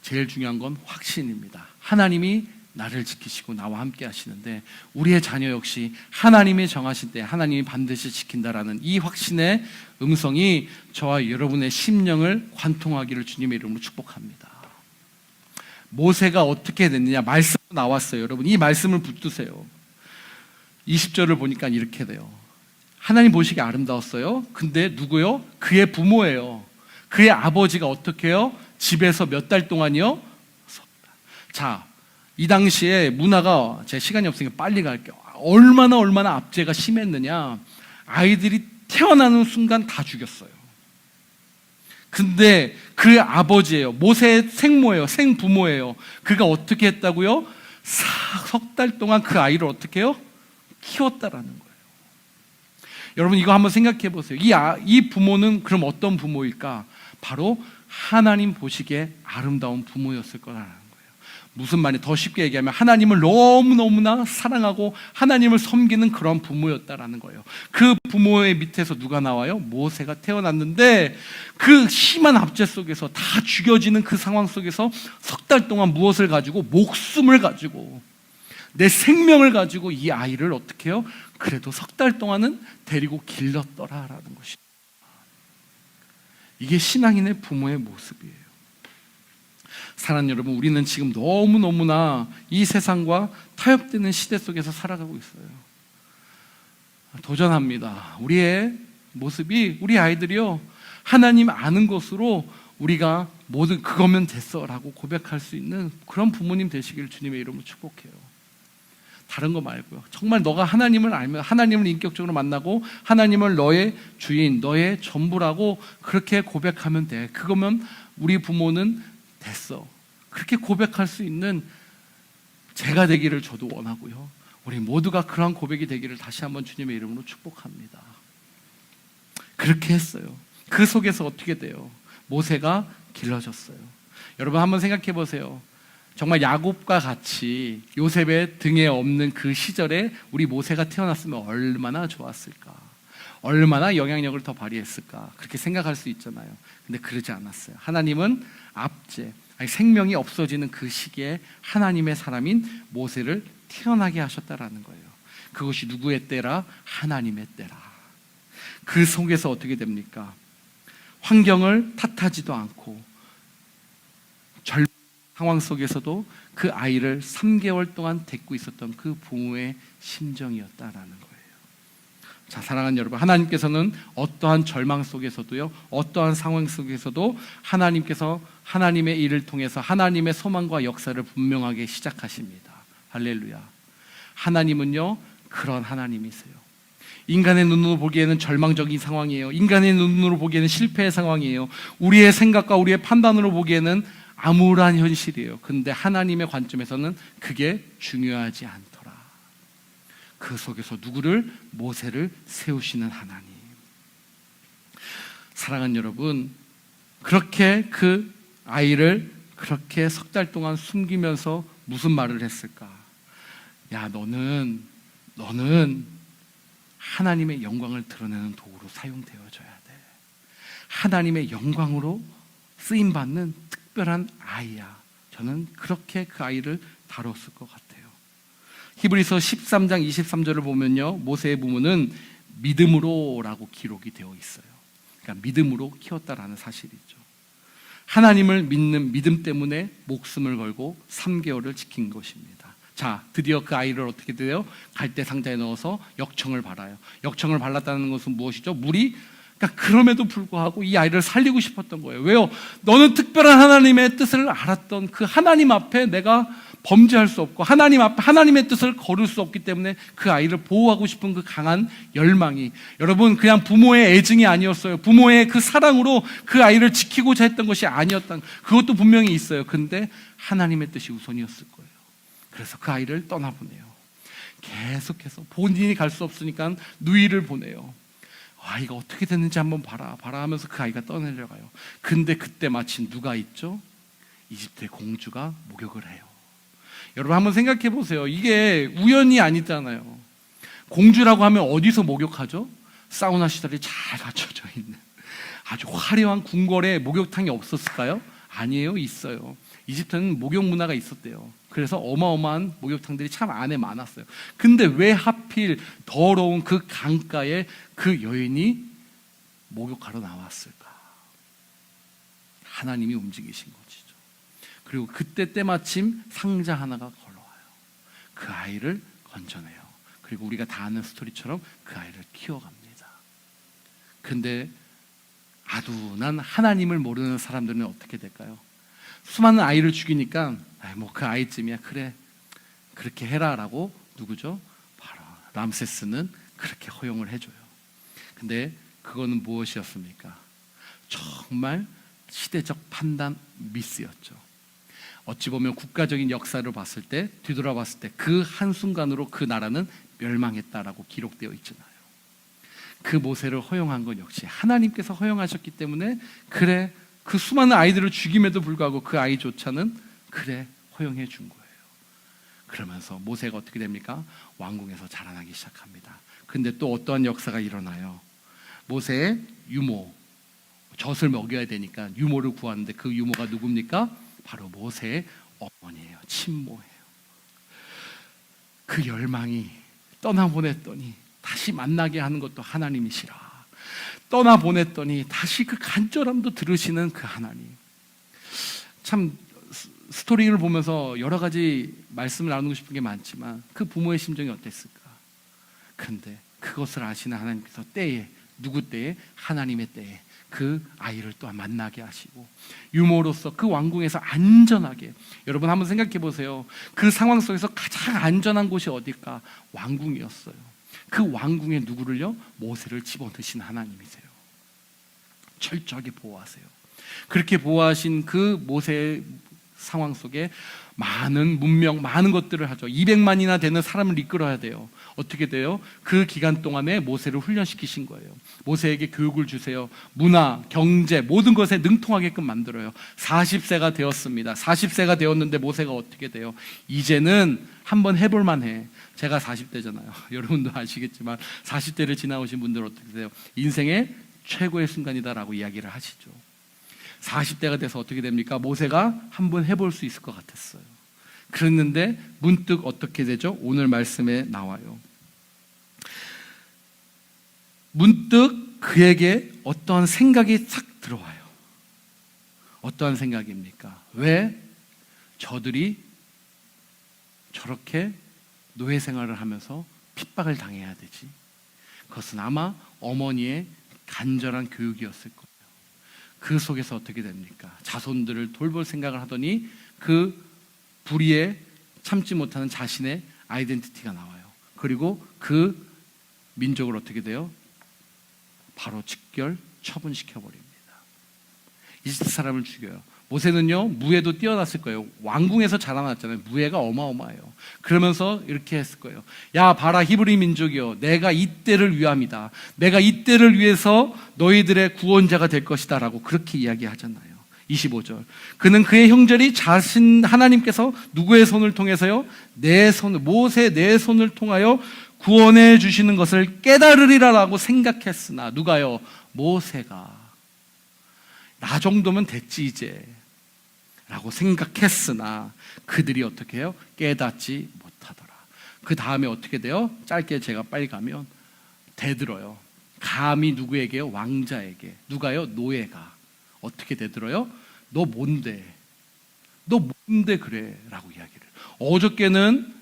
제일 중요한 건 확신입니다. 하나님이 나를 지키시고 나와 함께 하시는데 우리의 자녀 역시 하나님이 정하실 때 하나님이 반드시 지킨다라는 이 확신의 음성이 저와 여러분의 심령을 관통하기를 주님의 이름으로 축복합니다. 모세가 어떻게 됐느냐, 말씀 나왔어요. 여러분 이 말씀을 붙드세요. 20절을 보니까 이렇게 돼요. 하나님 보시기에 아름다웠어요. 근데 누구요? 그의 부모예요. 그의 아버지가 어떻게 해요? 집에서 몇 달 동안이요? 자, 이 당시에 문화가, 제 시간이 없으니까 빨리 갈게요. 얼마나 압제가 심했느냐. 아이들이 태어나는 순간 다 죽였어요. 근데 그 아버지예요. 모세의 생모예요. 생부모예요. 그가 어떻게 했다고요? 석 달 동안 그 아이를 어떻게 해요? 키웠다라는 거예요. 여러분 이거 한번 생각해 보세요. 이 부모는 그럼 어떤 부모일까? 바로 하나님 보시기에 아름다운 부모였을 거라는 거예요. 무슨 말이 더 쉽게 얘기하면 하나님을 너무너무나 사랑하고 하나님을 섬기는 그런 부모였다라는 거예요. 그 부모의 밑에서 누가 나와요? 모세가 태어났는데 그 심한 압제 속에서 다 죽여지는 그 상황 속에서 석 달 동안 무엇을 가지고, 목숨을 가지고, 내 생명을 가지고 이 아이를 어떻게 해요? 그래도 석 달 동안은 데리고 길렀더라라는 것이, 이게 신앙인의 부모의 모습이에요. 사랑하는 여러분, 우리는 지금 너무너무나 이 세상과 타협되는 시대 속에서 살아가고 있어요. 도전합니다. 우리의 모습이, 우리 아이들이요, 하나님 아는 것으로 우리가 모든 그거면 됐어 라고 고백할 수 있는 그런 부모님 되시길 주님의 이름으로 축복해요. 다른 거 말고요. 정말 너가 하나님을 알면, 하나님을 인격적으로 만나고 하나님을 너의 주인, 너의 전부라고 그렇게 고백하면 돼. 그거면 우리 부모는 됐어. 그렇게 고백할 수 있는 제가 되기를 저도 원하고요. 우리 모두가 그러한 고백이 되기를 다시 한번 주님의 이름으로 축복합니다. 그렇게 했어요. 그 속에서 어떻게 돼요? 모세가 길러졌어요. 여러분 한번 생각해 보세요. 정말 야곱과 같이 요셉의 등에 업는 그 시절에 우리 모세가 태어났으면 얼마나 좋았을까? 얼마나 영향력을 더 발휘했을까? 그렇게 생각할 수 있잖아요. 근데 그러지 않았어요. 하나님은 압제, 생명이 없어지는 그 시기에 하나님의 사람인 모세를 태어나게 하셨다라는 거예요. 그것이 누구의 때라? 하나님의 때라. 그 속에서 어떻게 됩니까? 환경을 탓하지도 않고 절망 상황 속에서도 그 아이를 3개월 동안 데리고 있었던 그 부모의 심정이었다라는 거예요. 자, 사랑하는 여러분, 하나님께서는 어떠한 절망 속에서도요, 어떠한 상황 속에서도 하나님께서 하나님의 일을 통해서 하나님의 소망과 역사를 분명하게 시작하십니다. 할렐루야. 하나님은요, 그런 하나님이세요. 인간의 눈으로 보기에는 절망적인 상황이에요. 인간의 눈으로 보기에는 실패의 상황이에요. 우리의 생각과 우리의 판단으로 보기에는 암울한 현실이에요. 근데 하나님의 관점에서는 그게 중요하지 않더라. 그 속에서 누구를? 모세를 세우시는 하나님. 사랑하는 여러분, 그렇게 그 아이를 그렇게 석 달 동안 숨기면서 무슨 말을 했을까? 야, 너는 하나님의 영광을 드러내는 도구로 사용되어져야 돼. 하나님의 영광으로 쓰임받는 특별한 아이야. 저는 그렇게 그 아이를 다뤘을 것 같아요. 히브리서 13장 23절을 보면요, 모세의 부모는 믿음으로라고 기록이 되어 있어요. 그러니까 믿음으로 키웠다라는 사실이죠. 하나님을 믿는 믿음 때문에 목숨을 걸고 3개월을 지킨 것입니다. 자, 드디어 그 아이를 어떻게 돼요? 갈대 상자에 넣어서 역청을 발라요. 역청을 발랐다는 것은 무엇이죠? 물이, 그러니까 그럼에도 불구하고 이 아이를 살리고 싶었던 거예요. 왜요? 너는 특별한 하나님의 뜻을 알았던 그 하나님 앞에 내가 범죄할 수 없고 하나님 앞에 하나님의 뜻을 거를 수 없기 때문에 그 아이를 보호하고 싶은 그 강한 열망이, 여러분, 그냥 부모의 애증이 아니었어요. 부모의 그 사랑으로 그 아이를 지키고자 했던 것이 아니었던, 그것도 분명히 있어요. 근데 하나님의 뜻이 우선이었을 거예요. 그래서 그 아이를 떠나보내요. 계속해서 본인이 갈 수 없으니까 누이를 보내요. 아이가 어떻게 됐는지 한번 봐라 하면서 그 아이가 떠내려가요. 근데 그때 마침 누가 있죠? 이집트의 공주가 목욕을 해요. 여러분 한번 생각해 보세요. 이게 우연이 아니잖아요. 공주라고 하면 어디서 목욕하죠? 사우나 시설이 잘 갖춰져 있는 아주 화려한 궁궐에 목욕탕이 없었을까요? 아니에요. 있어요. 이집트는 목욕 문화가 있었대요. 그래서 어마어마한 목욕탕들이 참 안에 많았어요. 근데 왜 하필 더러운 그 강가에 그 여인이 목욕하러 나왔을까? 하나님이 움직이신 것이죠. 그리고 그때 때마침 상자 하나가 걸러와요. 그 아이를 건져내요. 그리고 우리가 다 아는 스토리처럼 그 아이를 키워갑니다. 근데 아둔한 하나님을 모르는 사람들은 어떻게 될까요? 수많은 아이를 죽이니까 뭐 그 아이쯤이야, 그래, 그렇게 해라 라고 누구죠? 바로 람세스는 그렇게 허용을 해줘요. 근데 그거는 무엇이었습니까? 정말 시대적 판단 미스였죠. 어찌 보면 국가적인 역사를 봤을 때, 뒤돌아봤을 때 그 한순간으로 그 나라는 멸망했다라고 기록되어 있잖아요. 그 모세를 허용한 건 역시 하나님께서 허용하셨기 때문에, 그래, 그 수많은 아이들을 죽임에도 불구하고 그 아이조차는 그래, 허용해 준 거예요. 그러면서 모세가 어떻게 됩니까? 왕궁에서 자라나기 시작합니다. 근데 또 어떠한 역사가 일어나요? 모세의 유모, 젖을 먹여야 되니까 유모를 구하는데 그 유모가 누굽니까? 바로 모세의 어머니예요. 친모예요. 그 열망이 떠나보냈더니 다시 만나게 하는 것도 하나님이시라. 떠나보냈더니 다시 그 간절함도 들으시는 그 하나님. 참 스토리를 보면서 여러 가지 말씀을 나누고 싶은 게 많지만 그 부모의 심정이 어땠을까? 그런데 그것을 아시는 하나님께서 때에, 누구 때에? 하나님의 때에 그 아이를 또한 만나게 하시고 유모로서 그 왕궁에서 안전하게, 여러분 한번 생각해 보세요. 그 상황 속에서 가장 안전한 곳이 어딜까? 왕궁이었어요. 그 왕궁에 누구를요? 모세를 집어넣으신 하나님이세요. 철저하게 보호하세요. 그렇게 보호하신 그 모세의 상황 속에 많은 문명, 많은 것들을 하죠. 200만이나 되는 사람을 이끌어야 돼요. 어떻게 돼요? 그 기간 동안에 모세를 훈련시키신 거예요. 모세에게 교육을 주세요. 문화, 경제, 모든 것에 능통하게끔 만들어요. 40세가 되었습니다. 40세가 되었는데 모세가 어떻게 돼요? 이제는 한번 해볼 만해. 제가 40대잖아요. 여러분도 아시겠지만 40대를 지나오신 분들은 어떻게 돼요? 인생의 최고의 순간이다라고 이야기를 하시죠. 40대가 돼서 어떻게 됩니까? 모세가 한번 해볼 수 있을 것 같았어요. 그랬는데 문득 어떻게 되죠? 오늘 말씀에 나와요. 문득 그에게 어떠한 생각이 싹 들어와요. 어떠한 생각입니까? 왜 저들이 저렇게 노예 생활을 하면서 핍박을 당해야 되지? 그것은 아마 어머니의 간절한 교육이었을 거예요. 그 속에서 어떻게 됩니까? 자손들을 돌볼 생각을 하더니 그 불의에 참지 못하는 자신의 아이덴티티가 나와요. 그리고 그 민족을 어떻게 돼요? 바로 직결 처분시켜버립니다. 이집트 사람을 죽여요. 모세는요, 무예도 뛰어났을 거예요. 왕궁에서 자라났잖아요. 무예가 어마어마해요. 그러면서 이렇게 했을 거예요. 야, 봐라, 히브리 민족이여. 내가 이때를 위함이다. 내가 이때를 위해서 너희들의 구원자가 될 것이다. 라고 그렇게 이야기하잖아요. 25절. 그는 그의 형제리 자신 하나님께서 누구의 손을 통해서요? 내 손을, 모세 내 손을 통하여 구원해 주시는 것을 깨달으리라라고 생각했으나 누가요? 모세가 나 정도면 됐지 이제 라고 생각했으나 그들이 어떻게 해요? 깨닫지 못하더라. 그 다음에 어떻게 돼요? 짧게 제가 빨리 가면 대들어요. 감히 누구에게요? 왕자에게. 누가요? 노예가. 어떻게 대들어요? 너 뭔데? 너 뭔데 그래? 라고 이야기를. 어저께는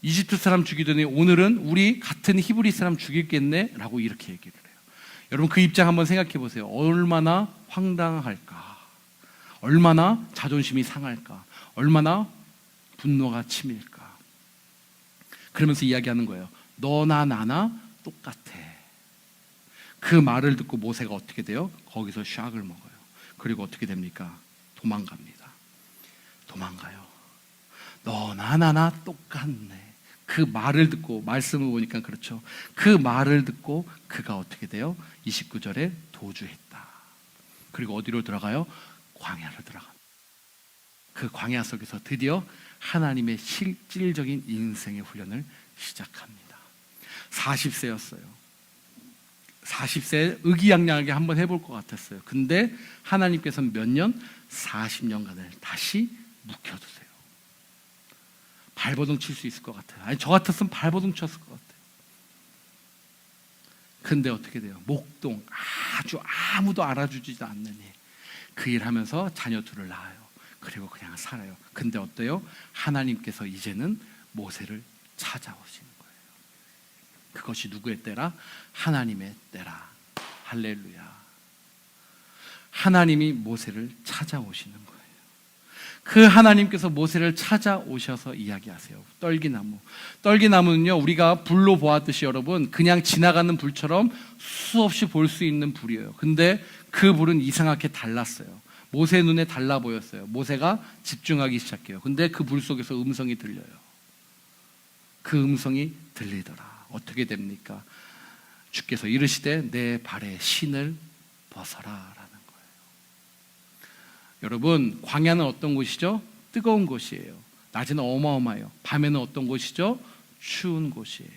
이집트 사람 죽이더니 오늘은 우리 같은 히브리 사람 죽이겠네? 라고 이렇게 얘기를 해요. 여러분 그 입장 한번 생각해 보세요. 얼마나 황당할까? 얼마나 자존심이 상할까? 얼마나 분노가 치밀까? 그러면서 이야기하는 거예요. 너나 나나 똑같아. 그 말을 듣고 모세가 어떻게 돼요? 거기서 샥을 먹어요. 그리고 어떻게 됩니까? 도망갑니다. 도망가요. 너나 나나 똑같네. 그 말을 듣고, 말씀을 보니까 그렇죠. 그 말을 듣고 그가 어떻게 돼요? 29절에 도주했다. 그리고 어디로 들어가요? 광야로 들어갑니다. 그 광야 속에서 드디어 하나님의 실질적인 인생의 훈련을 시작합니다. 40세였어요. 40세에 의기양양하게 한번 해볼 것 같았어요. 근데 하나님께서는 몇 년? 40년간을 다시 묵혀두세요. 발버둥 칠 수 있을 것 같아요. 아니 저 같았으면 발버둥 쳤을 것 같아요. 근데 어떻게 돼요? 목동, 아주 아무도 알아주지도 않는 일. 그 일하면서 자녀 둘을 낳아요. 그리고 그냥 살아요. 근데 어때요? 하나님께서 이제는 모세를 찾아오시는 거예요. 그것이 누구의 때라? 하나님의 때라. 할렐루야. 하나님이 모세를 찾아오시는 거예요. 그 하나님께서 모세를 찾아오셔서 이야기하세요. 떨기나무. 떨기나무는요, 우리가 불로 보았듯이 여러분, 그냥 지나가는 불처럼 수없이 볼 수 있는 불이에요. 근데 그 불은 이상하게 달랐어요. 모세 눈에 달라 보였어요. 모세가 집중하기 시작해요. 근데 그 불 속에서 음성이 들려요. 그 음성이 들리더라. 어떻게 됩니까? 주께서 이르시되 내 발에 신을 벗어라 라는 거예요. 여러분 광야는 어떤 곳이죠? 뜨거운 곳이에요. 낮에는 어마어마해요. 밤에는 어떤 곳이죠? 추운 곳이에요.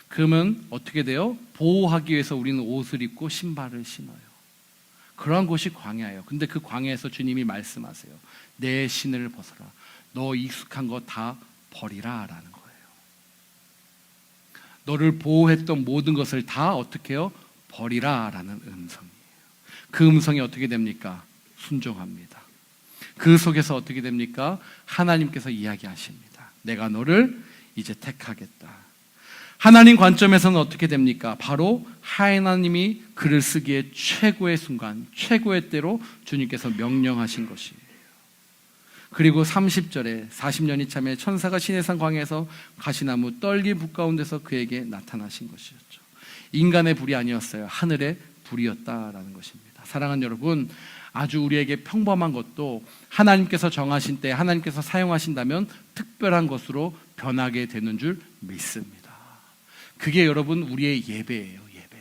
그러면 어떻게 돼요? 보호하기 위해서 우리는 옷을 입고 신발을 신어요. 그러한 곳이 광야예요. 근데 그 광야에서 주님이 말씀하세요. 내 신을 벗어라. 너 익숙한 거 다 버리라 라는 거예요. 너를 보호했던 모든 것을 다 어떻게 해요? 버리라 라는 음성이에요. 그 음성이 어떻게 됩니까? 순종합니다. 그 속에서 어떻게 됩니까? 하나님께서 이야기하십니다. 내가 너를 이제 택하겠다. 하나님 관점에서는 어떻게 됩니까? 바로 하나님이 글을 쓰기에 최고의 순간, 최고의 때로 주님께서 명령하신 것이에요. 그리고 30절에 40년이 참에 천사가 시내산 광야에서 가시나무 떨기 북 가운데서 그에게 나타나신 것이었죠. 인간의 불이 아니었어요. 하늘의 불이었다라는 것입니다. 사랑하는 여러분, 아주 우리에게 평범한 것도 하나님께서 정하신 때 하나님께서 사용하신다면 특별한 것으로 변하게 되는 줄 믿습니다. 그게 여러분 우리의 예배예요. 예배.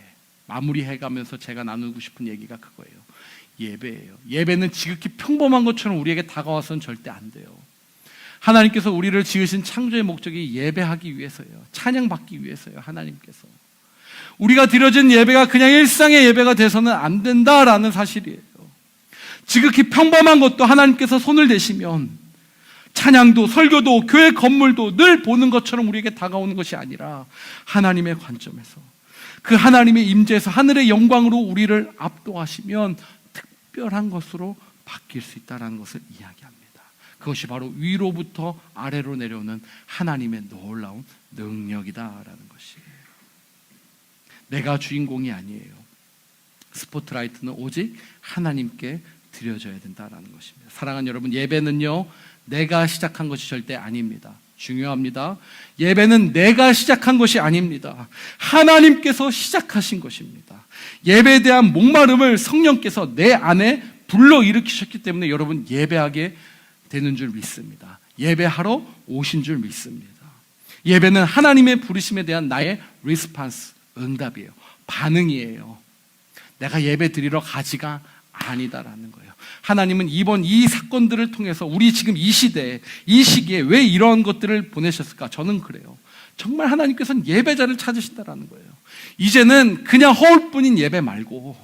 마무리해가면서 제가 나누고 싶은 얘기가 그거예요. 예배예요. 예배는 지극히 평범한 것처럼 우리에게 다가와서는 절대 안 돼요. 하나님께서 우리를 지으신 창조의 목적이 예배하기 위해서예요. 찬양받기 위해서예요. 하나님께서. 우리가 드려진 예배가 그냥 일상의 예배가 돼서는 안 된다라는 사실이에요. 지극히 평범한 것도 하나님께서 손을 대시면 찬양도 설교도 교회 건물도 늘 보는 것처럼 우리에게 다가오는 것이 아니라 하나님의 관점에서 그 하나님의 임재에서 하늘의 영광으로 우리를 압도하시면 특별한 것으로 바뀔 수 있다는 것을 이야기합니다. 그것이 바로 위로부터 아래로 내려오는 하나님의 놀라운 능력이다라는 것이에요. 내가 주인공이 아니에요. 스포트라이트는 오직 하나님께 드려져야 된다라는 것입니다. 사랑하는 여러분, 예배는요 내가 시작한 것이 절대 아닙니다. 중요합니다. 예배는 내가 시작한 것이 아닙니다. 하나님께서 시작하신 것입니다. 예배에 대한 목마름을 성령께서 내 안에 불러일으키셨기 때문에 여러분 예배하게 되는 줄 믿습니다. 예배하러 오신 줄 믿습니다. 예배는 하나님의 부르심에 대한 나의 리스판스, 응답이에요. 반응이에요. 내가 예배 드리러 가지가 아니다라는 거예요. 하나님은 이번 이 사건들을 통해서 우리 지금 이 시대에, 이 시기에 왜 이런 것들을 보내셨을까? 저는 그래요. 정말 하나님께서는 예배자를 찾으신다라는 거예요. 이제는 그냥 허울뿐인 예배 말고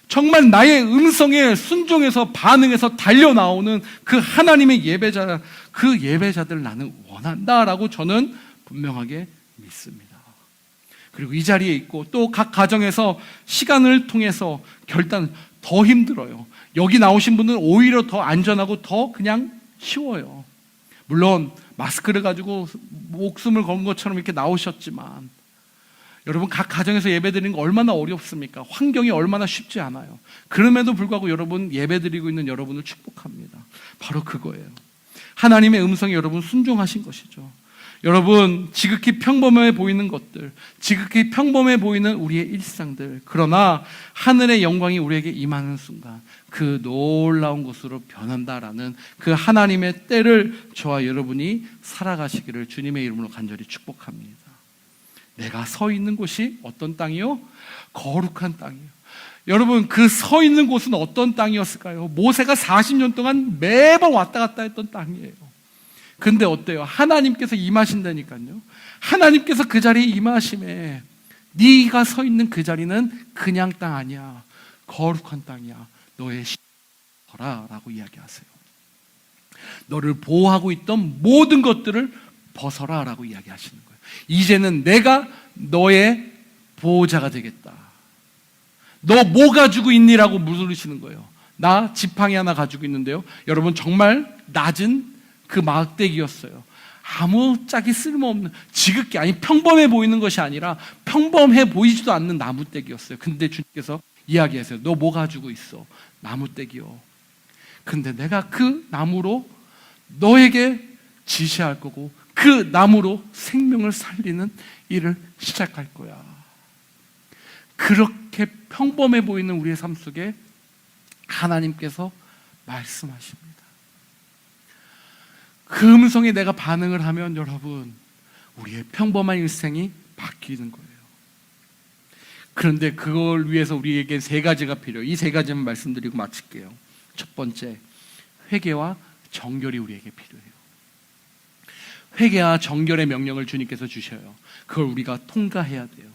정말 나의 음성에 순종해서 반응해서 달려나오는 그 하나님의 예배자, 그 예배자들을 나는 원한다라고 저는 분명하게 믿습니다. 그리고 이 자리에 있고 또 각 가정에서 시간을 통해서 결단 더 힘들어요. 여기 나오신 분은 오히려 더 안전하고 더 그냥 쉬워요. 물론 마스크를 가지고 목숨을 건 것처럼 이렇게 나오셨지만 여러분 각 가정에서 예배드리는 거 얼마나 어렵습니까? 환경이 얼마나 쉽지 않아요. 그럼에도 불구하고 여러분 예배드리고 있는 여러분을 축복합니다. 바로 그거예요. 하나님의 음성에 여러분 순종하신 것이죠. 여러분 지극히 평범해 보이는 것들, 지극히 평범해 보이는 우리의 일상들, 그러나 하늘의 영광이 우리에게 임하는 순간 그 놀라운 곳으로 변한다라는 그 하나님의 때를 저와 여러분이 살아가시기를 주님의 이름으로 간절히 축복합니다. 내가 서 있는 곳이 어떤 땅이요? 거룩한 땅이요. 여러분 그 서 있는 곳은 어떤 땅이었을까요? 모세가 40년 동안 매번 왔다 갔다 했던 땅이에요. 근데 어때요? 하나님께서 임하신다니까요. 하나님께서 그 자리에 임하심에 네가 서 있는 그 자리는 그냥 땅 아니야. 거룩한 땅이야. 너의 신어라 라고 이야기하세요. 너를 보호하고 있던 모든 것들을 벗어라 라고 이야기하시는 거예요. 이제는 내가 너의 보호자가 되겠다. 너 뭐 가지고 있니라고 물으시는 거예요. 나 지팡이 하나 가지고 있는데요. 여러분 정말 낮은 그 막대기였어요. 아무짝에 쓸모없는 지극히 아니 평범해 보이는 것이 아니라 평범해 보이지도 않는 나무떼기였어요. 근데 주님께서 이야기하세요. 너 뭐 가지고 있어? 나무떼기요. 근데 내가 그 나무로 너에게 지시할 거고 그 나무로 생명을 살리는 일을 시작할 거야. 그렇게 평범해 보이는 우리의 삶 속에 하나님께서 말씀하십니다. 그 음성에 내가 반응을 하면 여러분 우리의 평범한 일생이 바뀌는 거예요. 그런데 그걸 위해서 우리에게 세 가지가 필요해요. 이 세 가지만 말씀드리고 마칠게요. 첫 번째, 회개와 정결이 우리에게 필요해요. 회개와 정결의 명령을 주님께서 주셔요. 그걸 우리가 통과해야 돼요.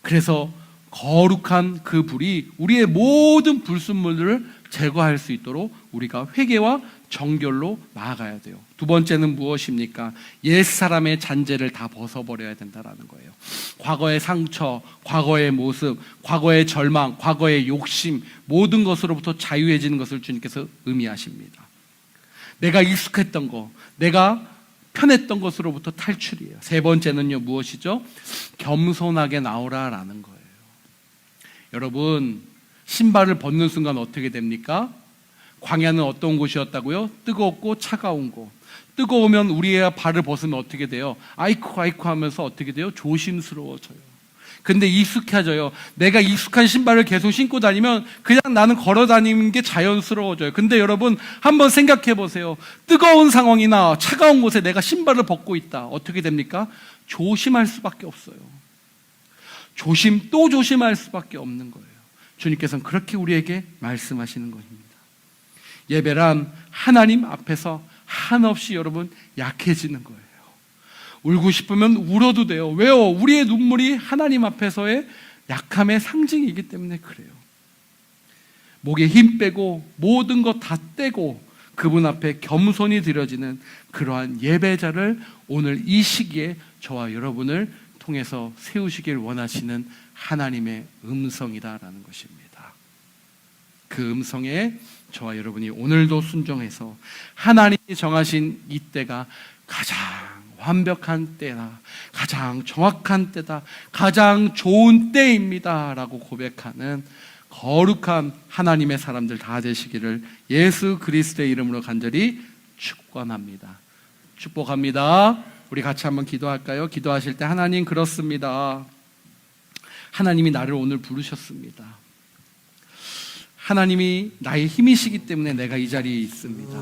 그래서 거룩한 그 불이 우리의 모든 불순물들을 제거할 수 있도록 우리가 회개와 정결로 나아가야 돼요. 두 번째는 무엇입니까? 옛사람의 잔재를 다 벗어버려야 된다는 거예요. 과거의 상처, 과거의 모습, 과거의 절망, 과거의 욕심, 모든 것으로부터 자유해지는 것을 주님께서 의미하십니다. 내가 익숙했던 거, 내가 편했던 것으로부터 탈출이에요. 세 번째는요, 무엇이죠? 겸손하게 나오라라는 거예요. 여러분, 신발을 벗는 순간 어떻게 됩니까? 광야는 어떤 곳이었다고요? 뜨겁고 차가운 곳. 뜨거우면 우리의 발을 벗으면 어떻게 돼요? 아이쿠 아이쿠 하면서 어떻게 돼요? 조심스러워져요. 근데 익숙해져요. 내가 익숙한 신발을 계속 신고 다니면 그냥 나는 걸어 다니는 게 자연스러워져요. 근데 여러분, 한번 생각해 보세요. 뜨거운 상황이나 차가운 곳에 내가 신발을 벗고 있다. 어떻게 됩니까? 조심할 수밖에 없어요. 또 조심할 수밖에 없는 거예요. 주님께서는 그렇게 우리에게 말씀하시는 것입니다. 예배란 하나님 앞에서 한없이 여러분 약해지는 거예요. 울고 싶으면 울어도 돼요. 왜요? 우리의 눈물이 하나님 앞에서의 약함의 상징이기 때문에 그래요. 목에 힘 빼고 모든 것 다 떼고 그분 앞에 겸손히 드려지는 그러한 예배자를 오늘 이 시기에 저와 여러분을 통해서 세우시길 원하시는 하나님의 음성이다라는 것입니다. 그 음성에 저와 여러분이 오늘도 순종해서 하나님이 정하신 이 때가 가장 완벽한 때다, 가장 정확한 때다, 가장 좋은 때입니다 라고 고백하는 거룩한 하나님의 사람들 다 되시기를 예수 그리스도의 이름으로 간절히 축원합니다. 축복합니다. 우리 같이 한번 기도할까요? 기도하실 때 하나님, 그렇습니다. 하나님이 나를 오늘 부르셨습니다. 하나님이 나의 힘이시기 때문에 내가 이 자리에 있습니다.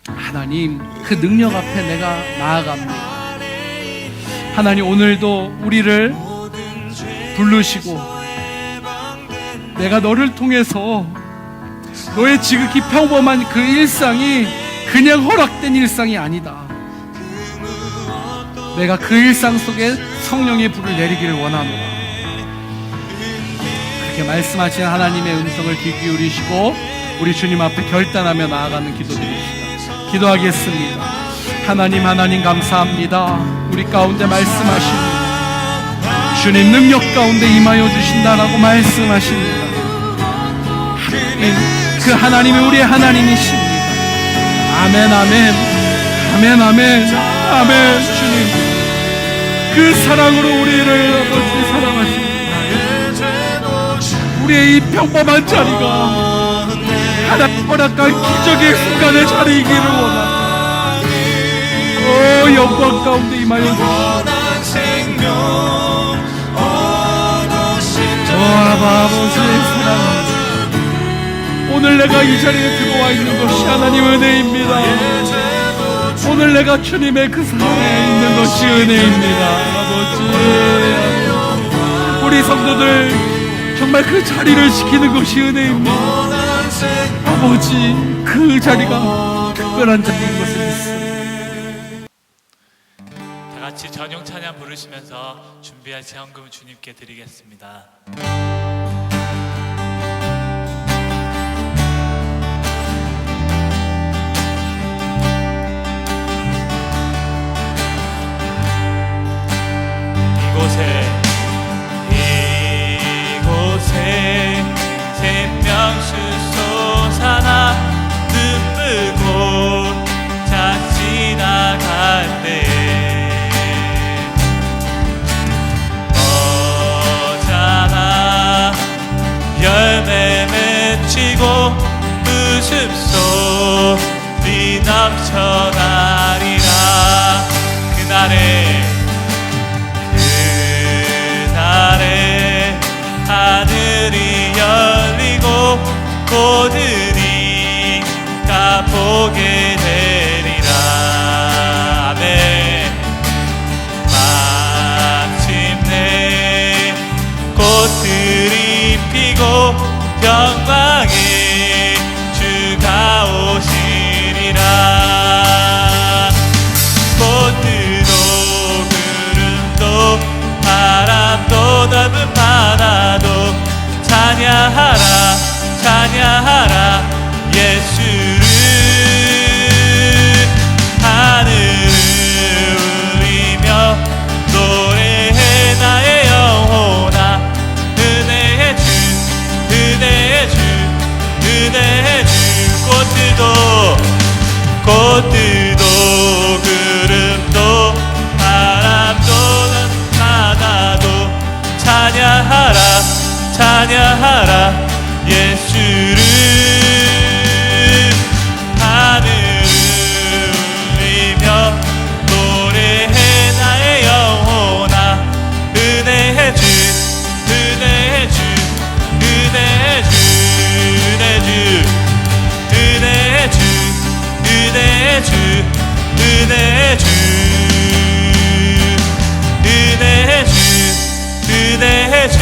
하나님, 그 능력 앞에 내가 나아갑니다. 하나님, 오늘도 우리를 부르시고 내가 너를 통해서 너의 지극히 평범한 그 일상이 그냥 허락된 일상이 아니다. 내가 그 일상 속에 성령의 불을 내리기를 원하노라. 그렇게 말씀하신 하나님의 음성을 귀 기울이시고 우리 주님 앞에 결단하며 나아가는 기도드립시다. 기도하겠습니다. 하나님 감사합니다. 우리 가운데 말씀하십니다. 주님 능력 가운데 임하여 주신다라고 말씀하십니다. 하나님, 그 하나님이 우리의 하나님이십니다. 아멘, 아멘, 아멘, 아멘, 아멘. 주님, 그 사랑으로 우리를 아버지 사랑하십니다. 우리의 이 평범한 자리가 하나님 허락한 기적의 순간의 자리이기를 원합니다. 오, 영광 가운데 임하여 주시옵소서. 오, 아버지의 사랑, 오늘 내가 이 자리에 들어와 있는 것이 하나님 은혜입니다. 오늘 내가 주님의 그 사랑에 있는 것이 은혜입니다. 아버지, 우리 성도들 정말 그 자리를 지키는 것이 은혜입니다. 아버지, 그 자리가 특별한 자리인 것을 믿습니다. 다 같이 전용 찬양 부르시면서 준비할 제헌금을 주님께 드리겠습니다. 이곳에 생명수 솟아나 눈물고 자 지나갈 때에 어자나 열매 맺히고 웃음소리 넘쳐나리라. 그날에 하늘이 열리고 모든이 다 보게 되리라. 아멘. 마침내 꽃들이 피고 영광의 주가 찬양하라 예수를 하늘을 울리며 노래해 나의 영혼아 은혜의 주 은혜의 주 은혜의 주 꽃들도 구름도 바람도 바다도 찬양하라 찬양하라 예수를 하늘을 울리며 노래해 나의 영혼아 은혜의 주 은혜의 주 은혜의 주 은혜의 주 은혜의 주 은혜의 주 은혜의 주 은혜의 주 은혜의 주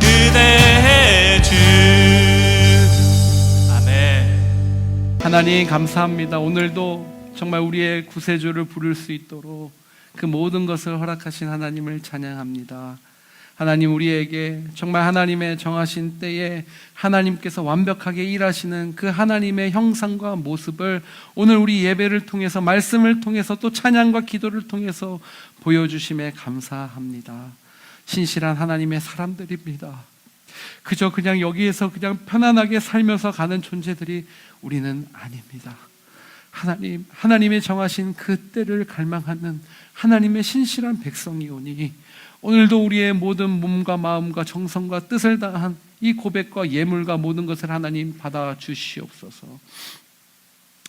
은혜의 주 아멘. 하나님 감사합니다. 오늘도 정말 우리의 구세주를 부를 수 있도록 그 모든 것을 허락하신 하나님을 찬양합니다. 하나님, 우리에게 정말 하나님의 정하신 때에 하나님께서 완벽하게 일하시는 그 하나님의 형상과 모습을 오늘 우리 예배를 통해서, 말씀을 통해서, 또 찬양과 기도를 통해서 보여주심에 감사합니다. 신실한 하나님의 사람들입니다. 그저 그냥 여기에서 그냥 편안하게 살면서 가는 존재들이 우리는 아닙니다. 하나님의 정하신 그 때를 갈망하는 하나님의 신실한 백성이오니 오늘도 우리의 모든 몸과 마음과 정성과 뜻을 다한 이 고백과 예물과 모든 것을 하나님 받아 주시옵소서.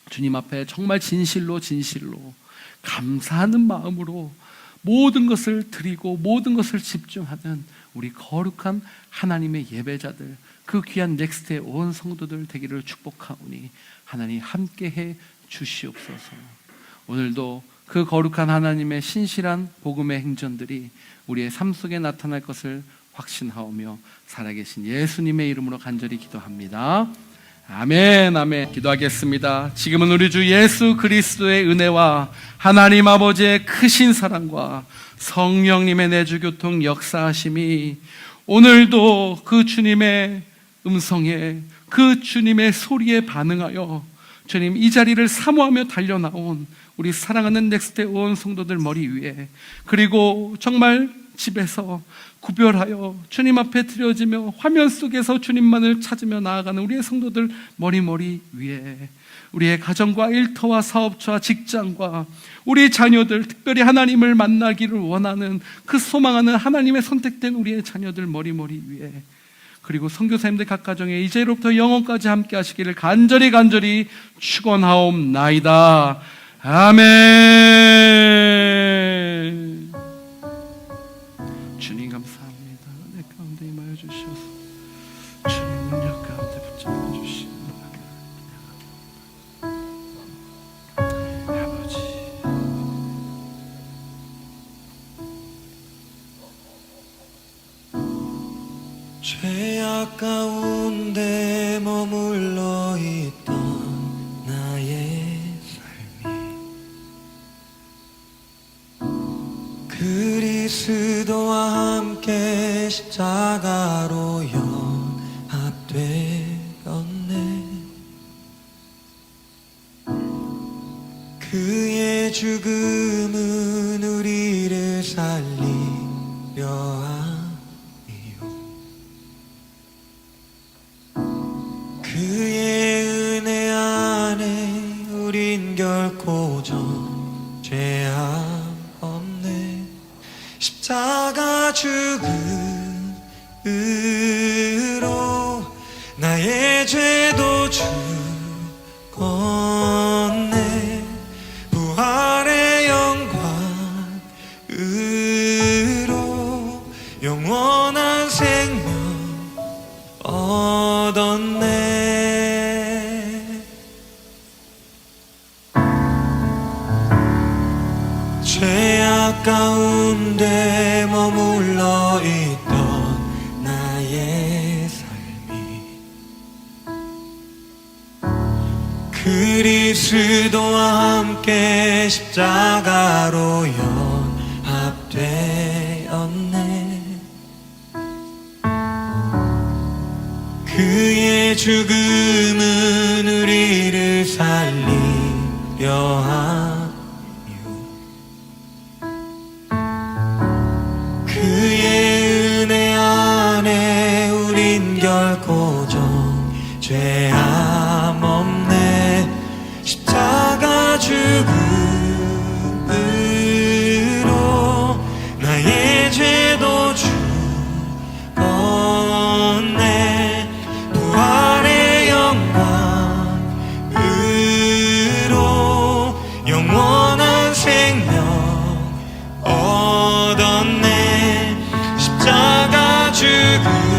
주님 앞에 정말 진실로 감사하는 마음으로 모든 것을 드리고 모든 것을 집중하는 우리 거룩한 하나님의 예배자들, 그 귀한 넥스트의 온 성도들 되기를 축복하오니 하나님 함께해 주시옵소서. 오늘도 그 거룩한 하나님의 신실한 복음의 행전들이 우리의 삶 속에 나타날 것을 확신하오며 살아계신 예수님의 이름으로 간절히 기도합니다. 아멘, 아멘. 기도하겠습니다. 지금은 우리 주 예수 그리스도의 은혜와 하나님 아버지의 크신 사랑과 성령님의 내주교통 역사하심이 오늘도 그 주님의 음성에, 그 주님의 소리에 반응하여 주님 이 자리를 사모하며 달려나온 우리 사랑하는 넥스트의 온 성도들 머리 위에, 그리고 정말 집에서 구별하여 주님 앞에 드려지며 화면 속에서 주님만을 찾으며 나아가는 우리의 성도들 머리 위에, 우리의 가정과 일터와 사업처와 직장과 우리 자녀들, 특별히 하나님을 만나기를 원하는 그 소망하는 하나님의 선택된 우리의 자녀들 머리 위에, 그리고 선교사님들 각 가정에 이제로부터 영원까지 함께 하시기를 간절히 축원하옵나이다. 아멘. 주님 감사합니다. 내 가운데 임하여 주셔서 주님 능력 가운데 붙잡아 주시는 아버지. 죄악 가운데 머물러 있던 나의 그리스도와 함께 십자가로 연합되었네. 그의 죽음은 우리를 살리려 함이요, 그의 은혜 안에 우린 결코 존재함 없네. 십자가 죽음으로 나의 죄도 죽었네. 부활의 영광으로 영원한 생명 얻었네. 죄악 가운데 머물러 있던 나의 삶이 그리스도와 함께 십자가로 연합되었네. 그의 죽음은 우리를 살리려 하며 그의 은혜 안에 우린 결코 죄함 없네. 십자가 죽음으로 나의 죄도 죽었네. 부활의 영광으로 영원한 생명 얻었네. 십자가 죽음으로